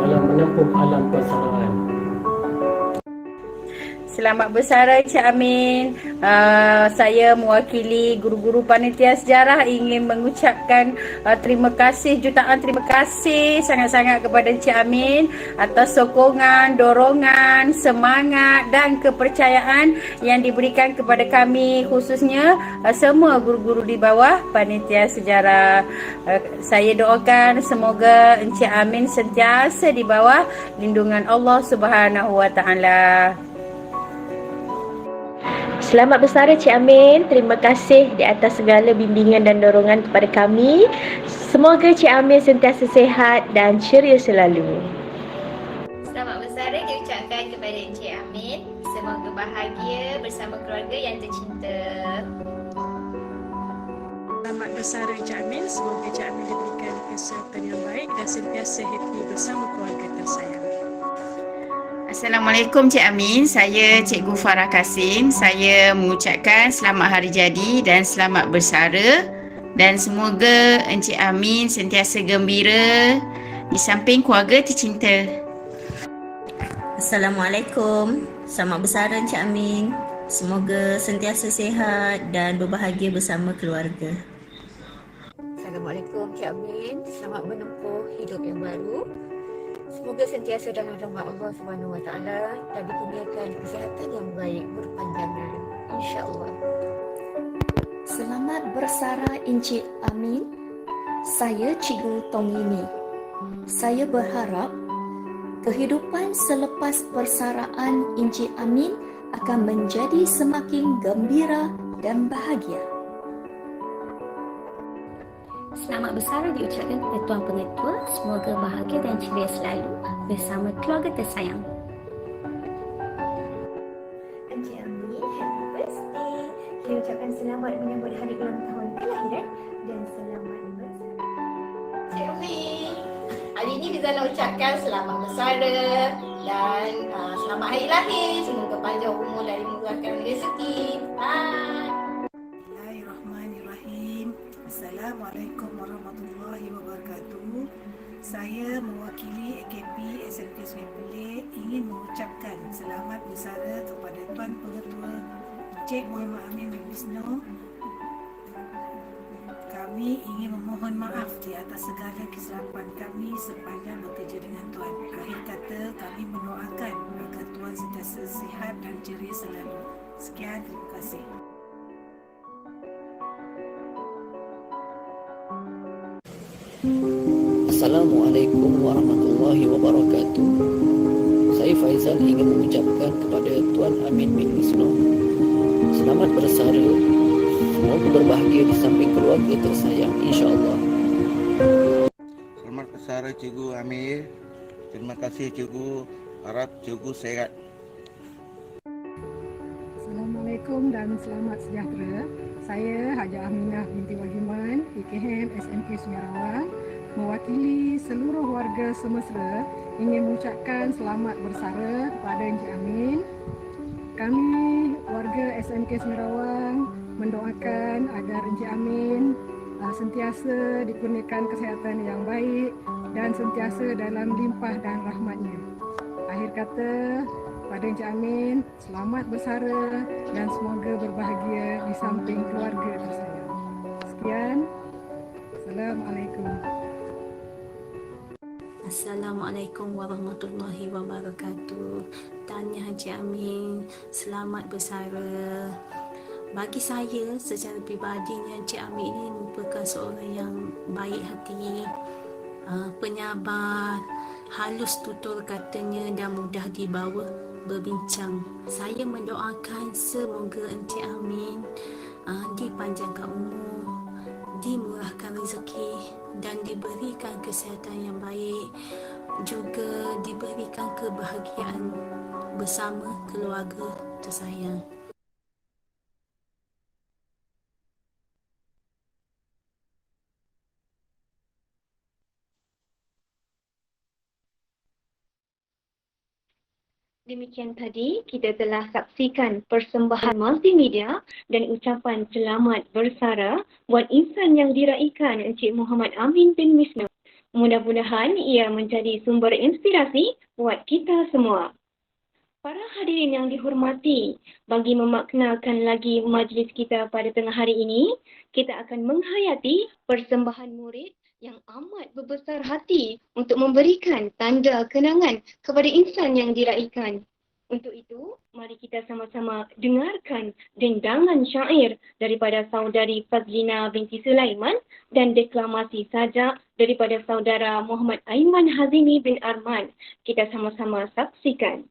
dalam menempuh alam persaraan. Selamat bersara Encik Amin. Saya mewakili guru-guru panitia sejarah ingin mengucapkan terima kasih, jutaan terima kasih sangat-sangat kepada Encik Amin atas sokongan, dorongan, semangat dan kepercayaan yang diberikan kepada kami, khususnya semua guru-guru di bawah panitia sejarah. Saya doakan semoga Encik Amin sentiasa di bawah lindungan Allah Subhanahu Wa Taala. Selamat bersara Cik Amin. Terima kasih di atas segala bimbingan dan dorongan kepada kami. Semoga Cik Amin sentiasa sihat dan ceria selalu. Selamat bersara diucapkan kepada Encik Amin. Semoga bahagia bersama keluarga yang tercinta. Selamat bersara Encik Amin. Semoga Encik Amin diberikan kesihatan yang baik dan sentiasa happy bersama keluarga tersayang. Assalamualaikum Cik Amin, saya Cikgu Farah Kasim. Saya mengucapkan selamat hari jadi dan selamat bersara dan semoga Encik Amin sentiasa gembira di samping keluarga tercinta. Assalamualaikum, selamat bersara Encik Amin. Semoga sentiasa sihat dan berbahagia bersama keluarga. Assalamualaikum Cik Amin, selamat menempuh hidup yang baru. Semoga sentiasa dalam rahmat Allah Subhanahu Wa Taala dan dikurniakan kesihatan yang baik berpanjangan, insya-Allah. Selamat bersara Encik Amin. Saya Cikgu Tongini. Saya berharap kehidupan selepas persaraan Encik Amin akan menjadi semakin gembira dan bahagia. Selamat bersara diucapkan kepada Tuan Pengetua. Semoga bahagia dan ceria selalu bersama keluarga tersayang. Encik Amin, happy birthday. Kita ucapkan selamat menyambut hari ulang tahun kelahiran dan selamat bersara. Encik Amin, hari ini kita nak ucapkan selamat bersara dan selamat hari lahir. Semoga panjang umur dan dimurahkan rezeki. Bye. Bismillahirrahmanirrahim. Assalamualaikum warahmatullahi wabarakatuh. Saya mewakili AKP SMK Sungai Pelik ingin mengucapkan selamat bersara kepada Tuan Pengetua Encik Muhammad Amin bin Misno. Kami ingin memohon maaf di atas segala kesilapan kami sepanjang bekerja dengan Tuan. Akhir kata, kami mendoakan agar Tuan sentiasa sihat dan ceria selalu. Sekian, terima kasih. Assalamualaikum warahmatullahi wabarakatuh. Saya Faizal ingin mengucapkan kepada Tuan Amin bin Misno selamat bersara. Semoga berbahagia di samping keluarga tersayang, insya-Allah. Selamat bersara Cikgu Amir. Terima kasih Cikgu. Harap Cikgu sehat. Assalamualaikum dan selamat sejahtera. Saya Haja Aminah binti Wahiman, PKM SMK Sungai Rawang, mewakili seluruh warga semesra ingin mengucapkan selamat bersara kepada Encik Amin. Kami warga SMK Sungai Rawang mendoakan agar Encik Amin sentiasa dikurniakan kesihatan yang baik dan sentiasa dalam limpah dan rahmatnya. Akhir kata, pada Encik Amin, selamat bersara dan semoga berbahagia di samping keluarga tersayang. Sekian. Assalamualaikum. Assalamualaikum warahmatullahi wabarakatuh. Tahniah Encik Amin, selamat bersara. Bagi saya secara peribadinya, Encik Amin ini merupakan seorang yang baik hati, penyabar, halus tutur katanya dan mudah dibawa berbincang. Saya mendoakan semoga Encik Amin dipanjangkan umur, dimurahkan rezeki dan diberikan kesihatan yang baik, juga diberikan kebahagiaan bersama keluarga tersayang. Demikian tadi kita telah saksikan persembahan multimedia dan ucapan selamat bersara buat insan yang diraikan Encik Muhammad Amin bin Misno. Mudah-mudahan ia menjadi sumber inspirasi buat kita semua. Para hadirin yang dihormati, bagi memaknakan lagi majlis kita pada tengah hari ini, kita akan menghayati persembahan murid yang amat berbesar hati untuk memberikan tanda kenangan kepada insan yang diraikan. Untuk itu, mari kita sama-sama dengarkan dendangan syair daripada saudari Fazlina binti Sulaiman dan deklamasi sajak daripada saudara Muhammad Aiman Hazimi bin Arman. Kita sama-sama saksikan.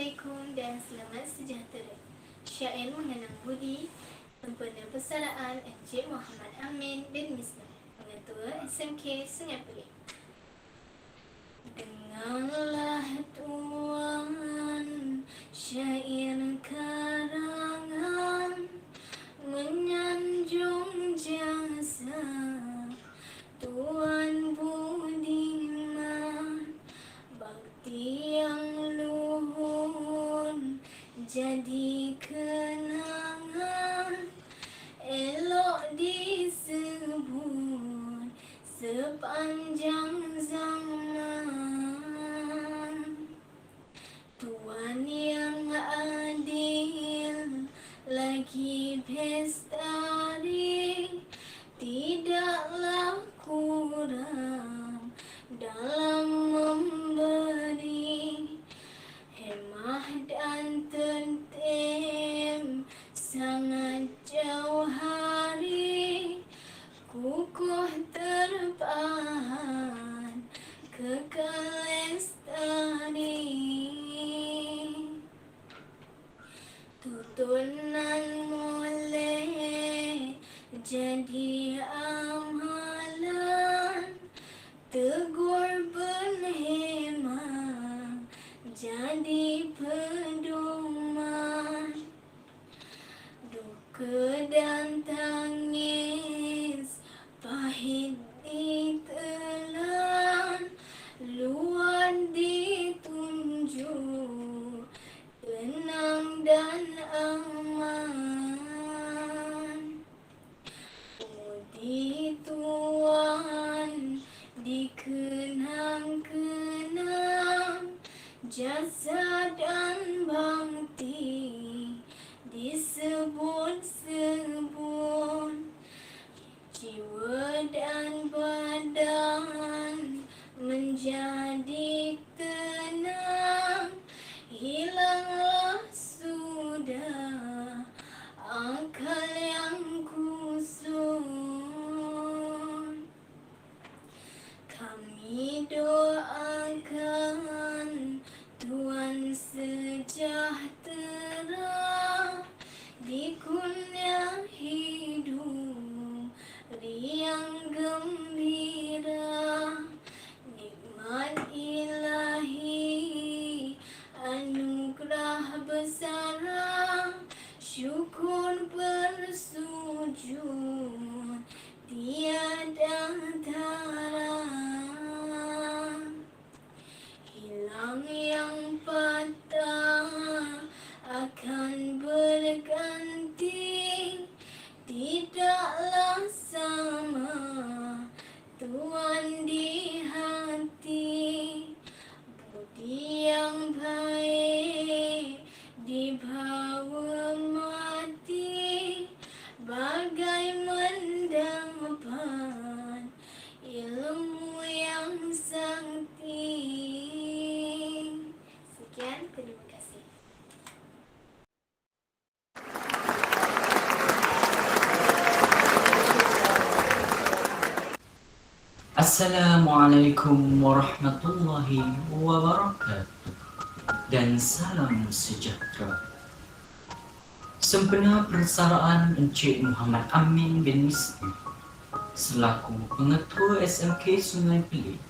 Assalamualaikum dan selamat sejahtera. Syair mengenang budi, sempena persaraan Encik Muhammad Amin bin Misno, Pengetua SMK Sungai Pelik. Dengarlah tuan syair karangan menyanjung jasa Tuan Budiman, bakti yang luhur jadi kenangan, elok disebut sepanjang zaman. Tuan yang adil lagi bestari, tidaklah kurang dalam memberi, hemah dan tertib sangat jauh hari, kukuh terpahan kekal lestari. Tutunan mulai jadi amalan, tegur berhemah jadi pedoman. Duka dan tangis pahit ditelan, luar ditunjuk tenang dan aman. Budi tuan dikenang-kenang, jasa dan bakti disebut-sebut, jiwa dan badan menjadi tenang, hilanglah sudah akal yang kusut. Kami doakan Tuan sejahtera, dikurnia hidup riang gembira, nikmat ilahi anugerah besara, syukur bersujud tiada tara. Hilang yang patah akan berganti, tidaklah sama Tuan di hati. Budi yang baik dibawa mati, bagai mendapat ilmu yang sakti. Sekian, terima kasih. Assalamualaikum warahmatullahi wabarakatuh dan salam sejahtera. Sempena persaraan Encik Muhammad Amin bin Misno selaku Pengetua SMK Sungai Pelik,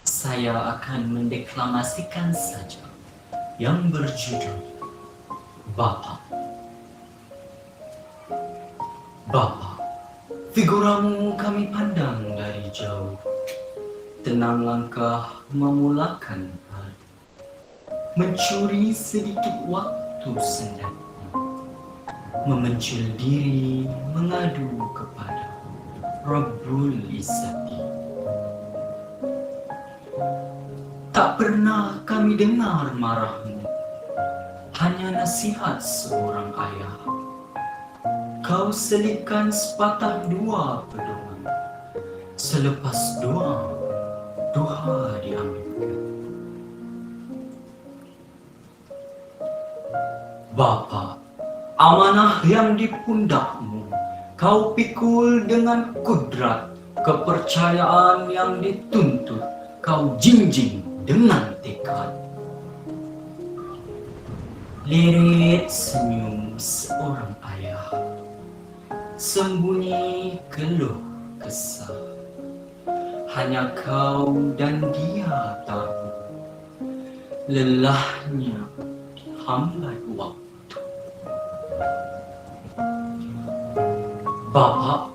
saya akan mendeklamasikan saja yang berjudul Bapa. Bapa, figuramu kami pandang dari jauh, tenang langkah memulakan hari, mencuri sedikit waktu sendaknya, memencil diri mengadu kepada Rabbul Izzati. Tak pernah kami dengar marahmu, hanya nasihat seorang ayah. Kau selipkan sepatah dua pedoman, selepas doa, doa diaminkan. Bapa, amanah yang di pundakmu kau pikul dengan kudrat, kepercayaan yang dituntut kau jinjing dengan tekad. Lirit senyum seorang ayah, sembunyi keluh kesah. Hanya kau dan dia tahu, lelahnya hambat waktu. Bapa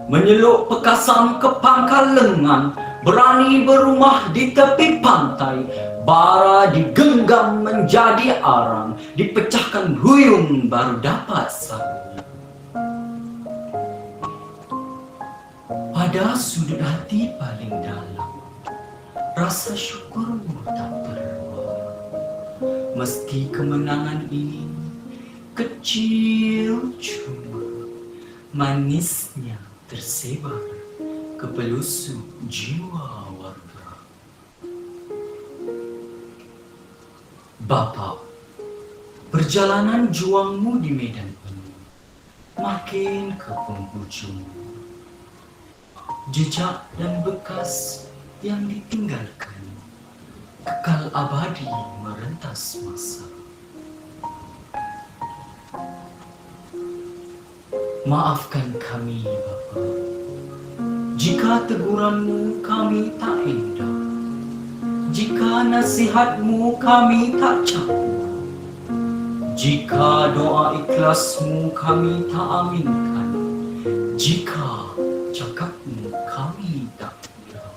menyeluk pekasan ke pangkal lengan, berani berumah di tepi pantai. Bara digenggam menjadi arang, dipecahkan huyung baru dapat sambung. Pada sudut hati paling dalam, rasa syukurmu tak terluar. Meski kemenangan ini kecil, cuma manisnya tersebar ke pelosok jiwa warga. Bapa, perjalanan juangmu di medan ini makin ke penghujung. Jejak dan bekas yang ditinggalkan kekal abadi merentas masa. Maafkan kami, Bapa, jika teguranmu kami tak indah, jika nasihatmu kami tak campur, jika doa ikhlasmu kami tak aminkan, jika cakapmu kami tak kira.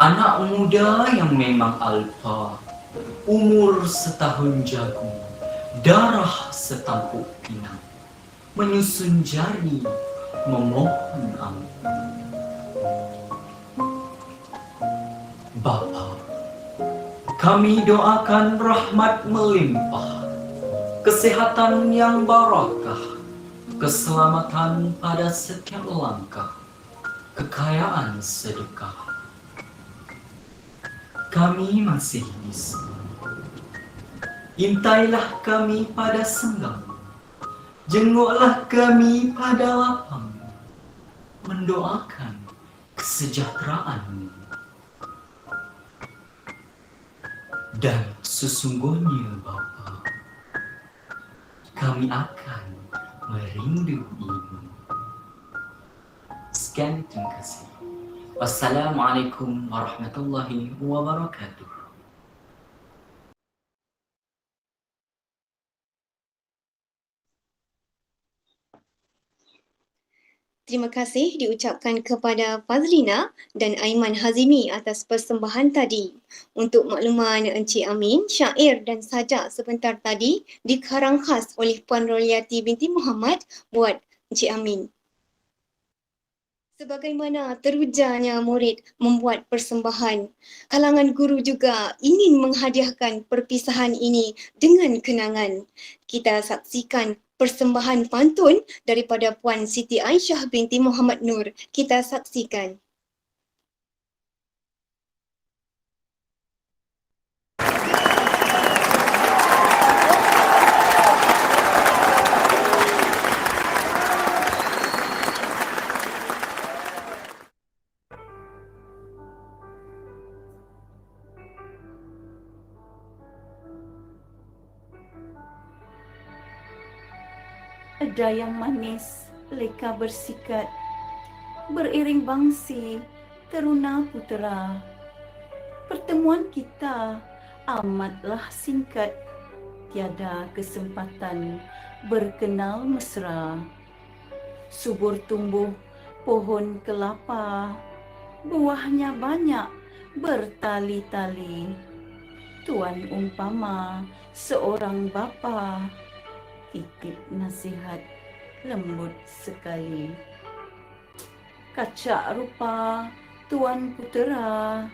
Anak muda yang memang alfa, umur setahun jagung, darah setampuk pinang, menyusun jari memohon ampun. Bapa, kami doakan rahmat melimpah, kesehatan yang barakah, keselamatan pada setiap langkah, kekayaan sedekah. Kami masih bisa. Intailah kami pada senggang, jenguklah kami pada lapang, mendoakan kesejahteraan-Mu. Dan sesungguhnya Bapa, kami akan merinduimu. Sekian, terima kasih. Wassalamualaikum warahmatullahi wabarakatuh. Terima kasih diucapkan kepada Fazlina dan Aiman Hazimi atas persembahan tadi. Untuk makluman Encik Amin, syair dan sajak sebentar tadi dikarang khas oleh Puan Roliati binti Muhammad buat Encik Amin. Sebagaimana terujanya murid membuat persembahan, kalangan guru juga ingin menghadiahkan perpisahan ini dengan kenangan. Kita saksikan persembahan pantun daripada Puan Siti Aisyah binti Muhammad Nur. Kita saksikan. Ada yang manis, leka bersikat, beriring bangsi, teruna putera. Pertemuan kita amatlah singkat, tiada kesempatan berkenal mesra. Subur tumbuh pohon kelapa, buahnya banyak bertali-tali. Tuan umpama seorang bapa, titip nasihat lembut sekali. Kacak rupa tuan putera,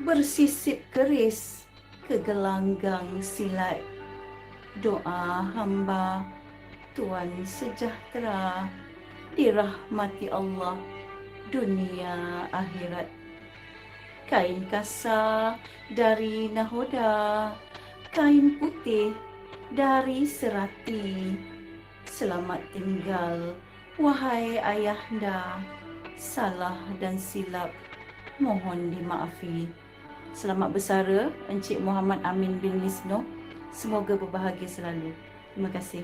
bersisip keris ke gelanggang silat. Doa hamba tuan sejahtera, dirahmati Allah dunia akhirat. Kain kasa dari nahoda, kain putih dari serati. Selamat tinggal wahai ayahanda, salah dan silap mohon dimaafi. selamat bersara Encik Muhammad Amin bin Misno. Semoga berbahagia selalu. Terima kasih.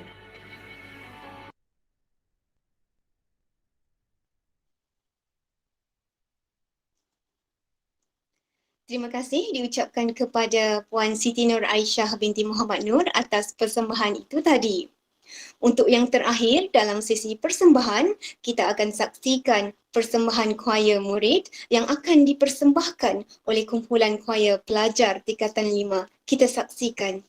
Terima kasih diucapkan kepada Puan Siti Nur Aisyah binti Muhammad Nur atas persembahan itu tadi. Untuk yang terakhir dalam sesi persembahan, kita akan saksikan persembahan choir murid yang akan dipersembahkan oleh kumpulan choir pelajar tingkatan 5. Kita saksikan.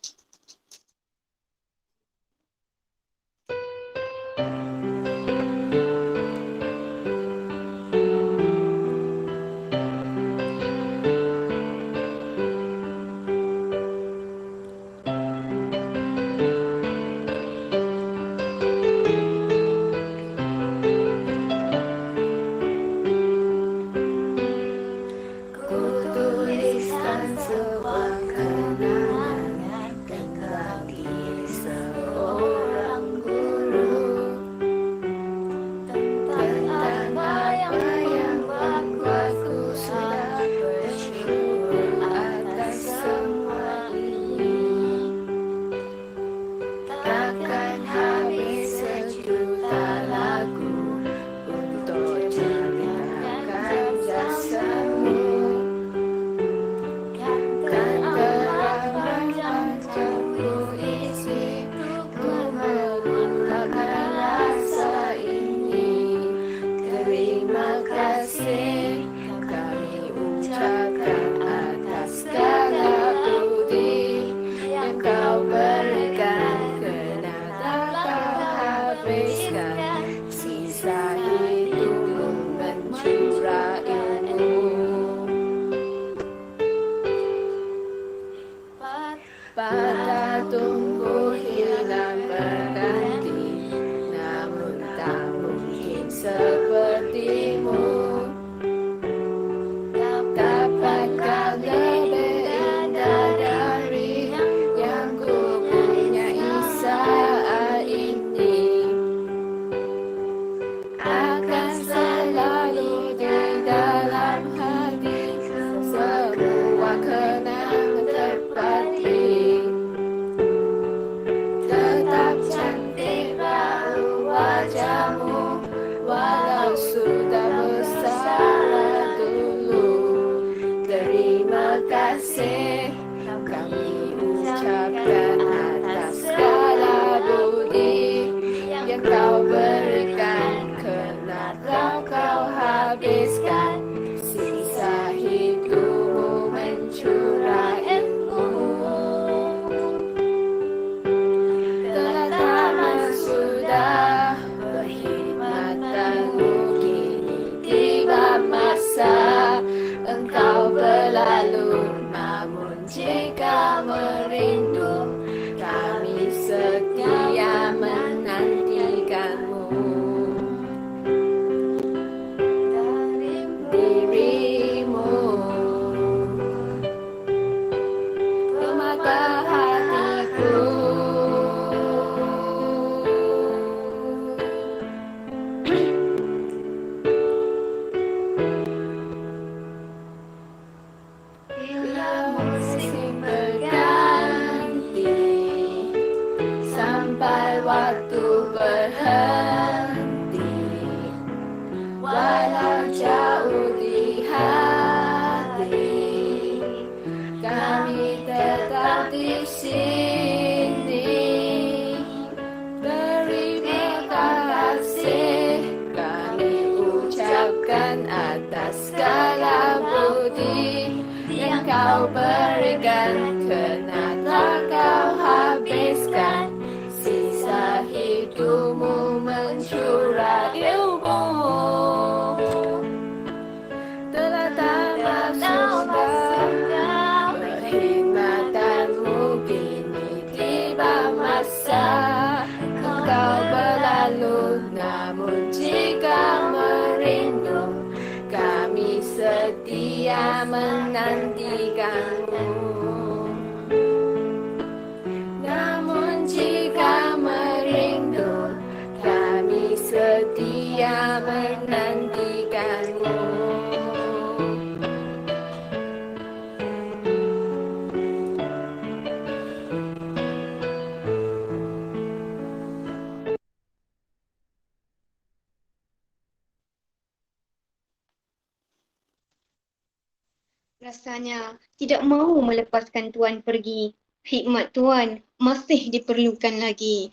Rasanya tidak mahu melepaskan Tuan pergi. Khidmat Tuan masih diperlukan lagi.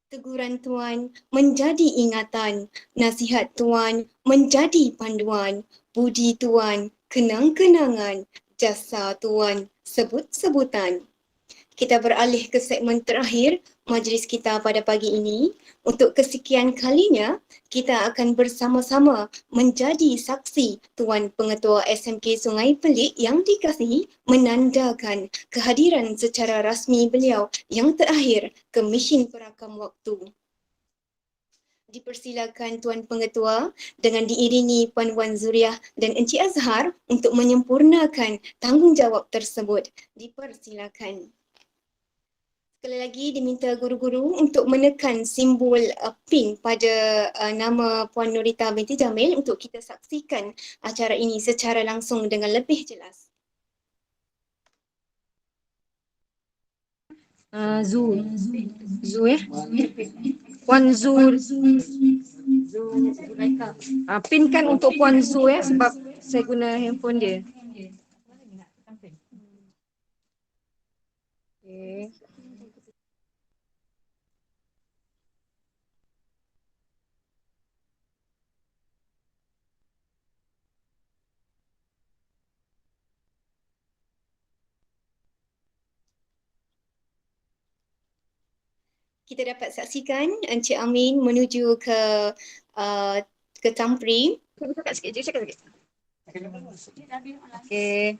Teguran Tuan menjadi ingatan, nasihat Tuan menjadi panduan, budi Tuan kenang-kenangan, jasa Tuan sebut-sebutan. Kita beralih ke segmen terakhir majlis kita pada pagi ini. Untuk kesekian kalinya, kita akan bersama-sama menjadi saksi Tuan Pengetua SMK Sungai Pelik yang dikasihi menandakan kehadiran secara rasmi beliau yang terakhir ke mesin perakam waktu. Dipersilakan Tuan Pengetua dengan diiringi Puan Wan Zuriah dan Encik Azhar untuk menyempurnakan tanggungjawab tersebut. Dipersilakan. Sekali lagi diminta guru-guru untuk menekan simbol pin pada nama Puan Nurita binti Jamil untuk kita saksikan acara ini secara langsung dengan lebih jelas. Zul Puan Zul pinkan untuk Puan Zul sebab saya guna handphone dia. Okay. Kita dapat saksikan Encik Amin menuju ke Tampri. Cakap sikit. Okey.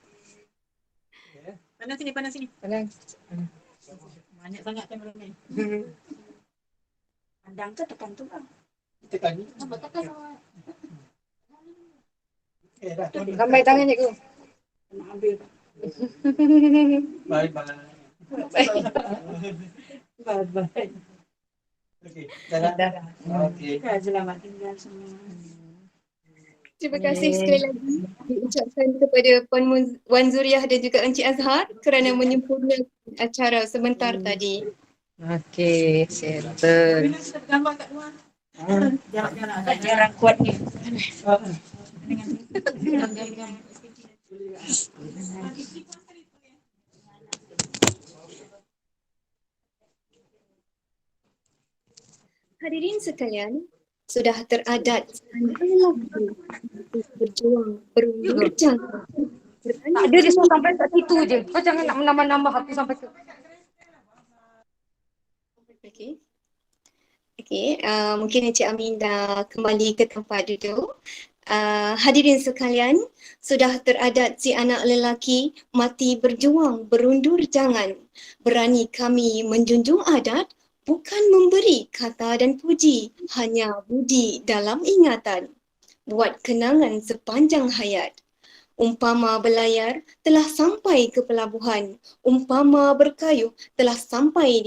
Pandang sini. Banyak sangat kamera ni. Pandang tu tekan tu lah. Tekan ni. Lambai tangan cikgu. Nak ambil. Bye. Okey, dah. Okey. Selamat tinggal semua. Terima kasih sekali lagi diucapkan kepada Puan Wan Zuriah dan juga Encik Azhar kerana menyempurnakan acara sebentar tadi. Okey, settle. Gambar kat luar. Jarang kuat ni. Hadirin sekalian, sudah teradat lelaki berjuang berjang. Tak ada dia suruh sampai kat situ je. Kau jangan nak menambah-nambah aku sampai ke. Okey, mungkin Encik Amin dah kembali ke tempat duduk. Hadirin sekalian, sudah teradat si anak lelaki mati berjuang berundur jangan. Berani kami menjunjung adat, bukan memberi kata dan puji, hanya budi dalam ingatan. Buat kenangan sepanjang hayat. Umpama berlayar telah sampai ke pelabuhan. Umpama berkayuh telah sampai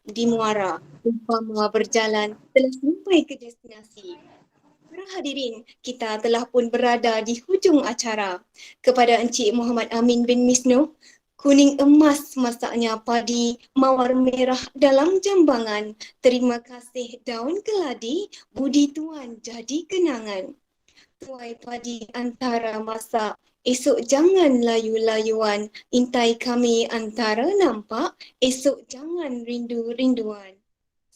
di muara. Umpama berjalan telah sampai ke destinasi. Para hadirin, kita telah pun berada di hujung acara. Kepada Encik Muhammad Amin bin Misno, kuning emas masaknya padi, mawar merah dalam jambangan. Terima kasih daun keladi, budi Tuan jadi kenangan. Tuai padi antara masak, esok jangan layu-layuan. Intai kami antara nampak, esok jangan rindu-rinduan.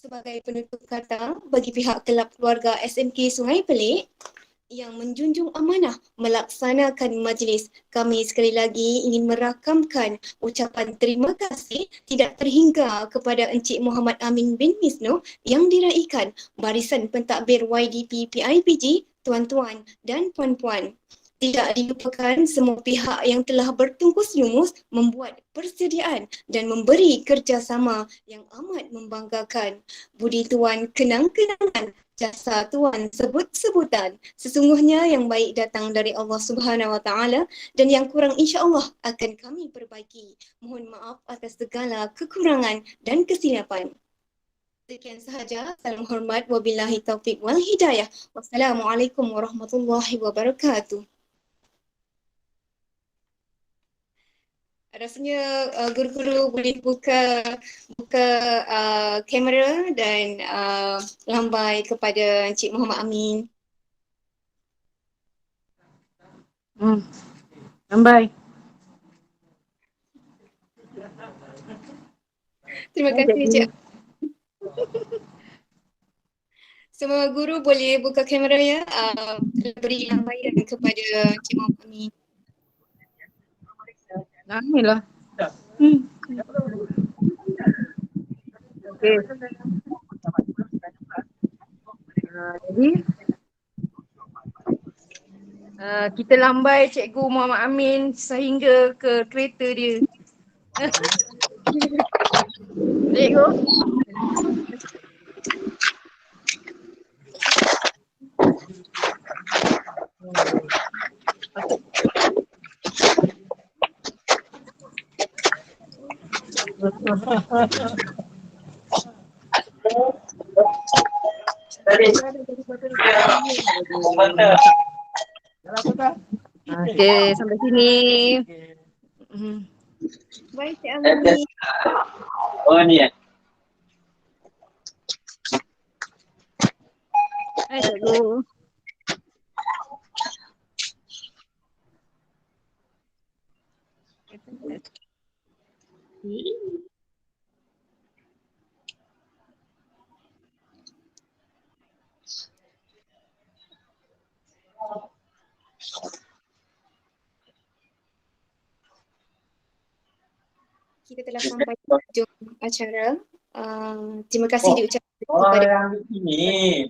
Sebagai penutup kata, bagi pihak kelab keluarga SMK Sungai Pelik, yang menjunjung amanah melaksanakan majlis, kami sekali lagi ingin merakamkan ucapan terima kasih tidak terhingga kepada Encik Muhammad Amin bin Misno yang diraikan barisan pentadbir YDP PIPG, tuan-tuan dan puan-puan. Tidak dilupakan semua pihak yang telah bertungkus lumus membuat persediaan dan memberi kerjasama yang amat membanggakan. Budi Tuan kenang-kenangan, jasa Tuan sebut-sebutan. Sesungguhnya yang baik datang dari Allah Subhanahu Wa Taala dan yang kurang insya-Allah akan kami perbaiki. Mohon maaf atas segala kekurangan dan kesilapan. Sekian sahaja. Salam hormat. Wabillahi taufiq wal hidayah. Wassalamualaikum warahmatullahi wabarakatuh. Rasanya guru-guru boleh buka kamera dan lambai kepada Encik Muhammad Amin. Lambai. Terima kasih Cik. Semua guru boleh buka kamera ya. Beri yang baik kepada Cik Muhammad Amin. Alhamdulillah. Okey. Jadi kita lambai Cikgu Muhammad Amin sehingga ke kereta dia. Cikgu. Okey, sampai sini. Baik Cik Amin. Oh ni ya. Hai Cikgu. Kita telah sampai di hujung acara. Terima kasih diucapkan kepada Ini.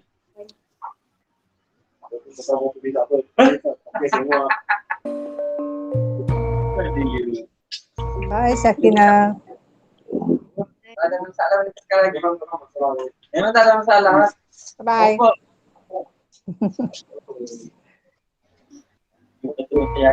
Hai Sakina. Tak ada masalah sekarang lagi. Memang tak ada masalah. Bye. Ya.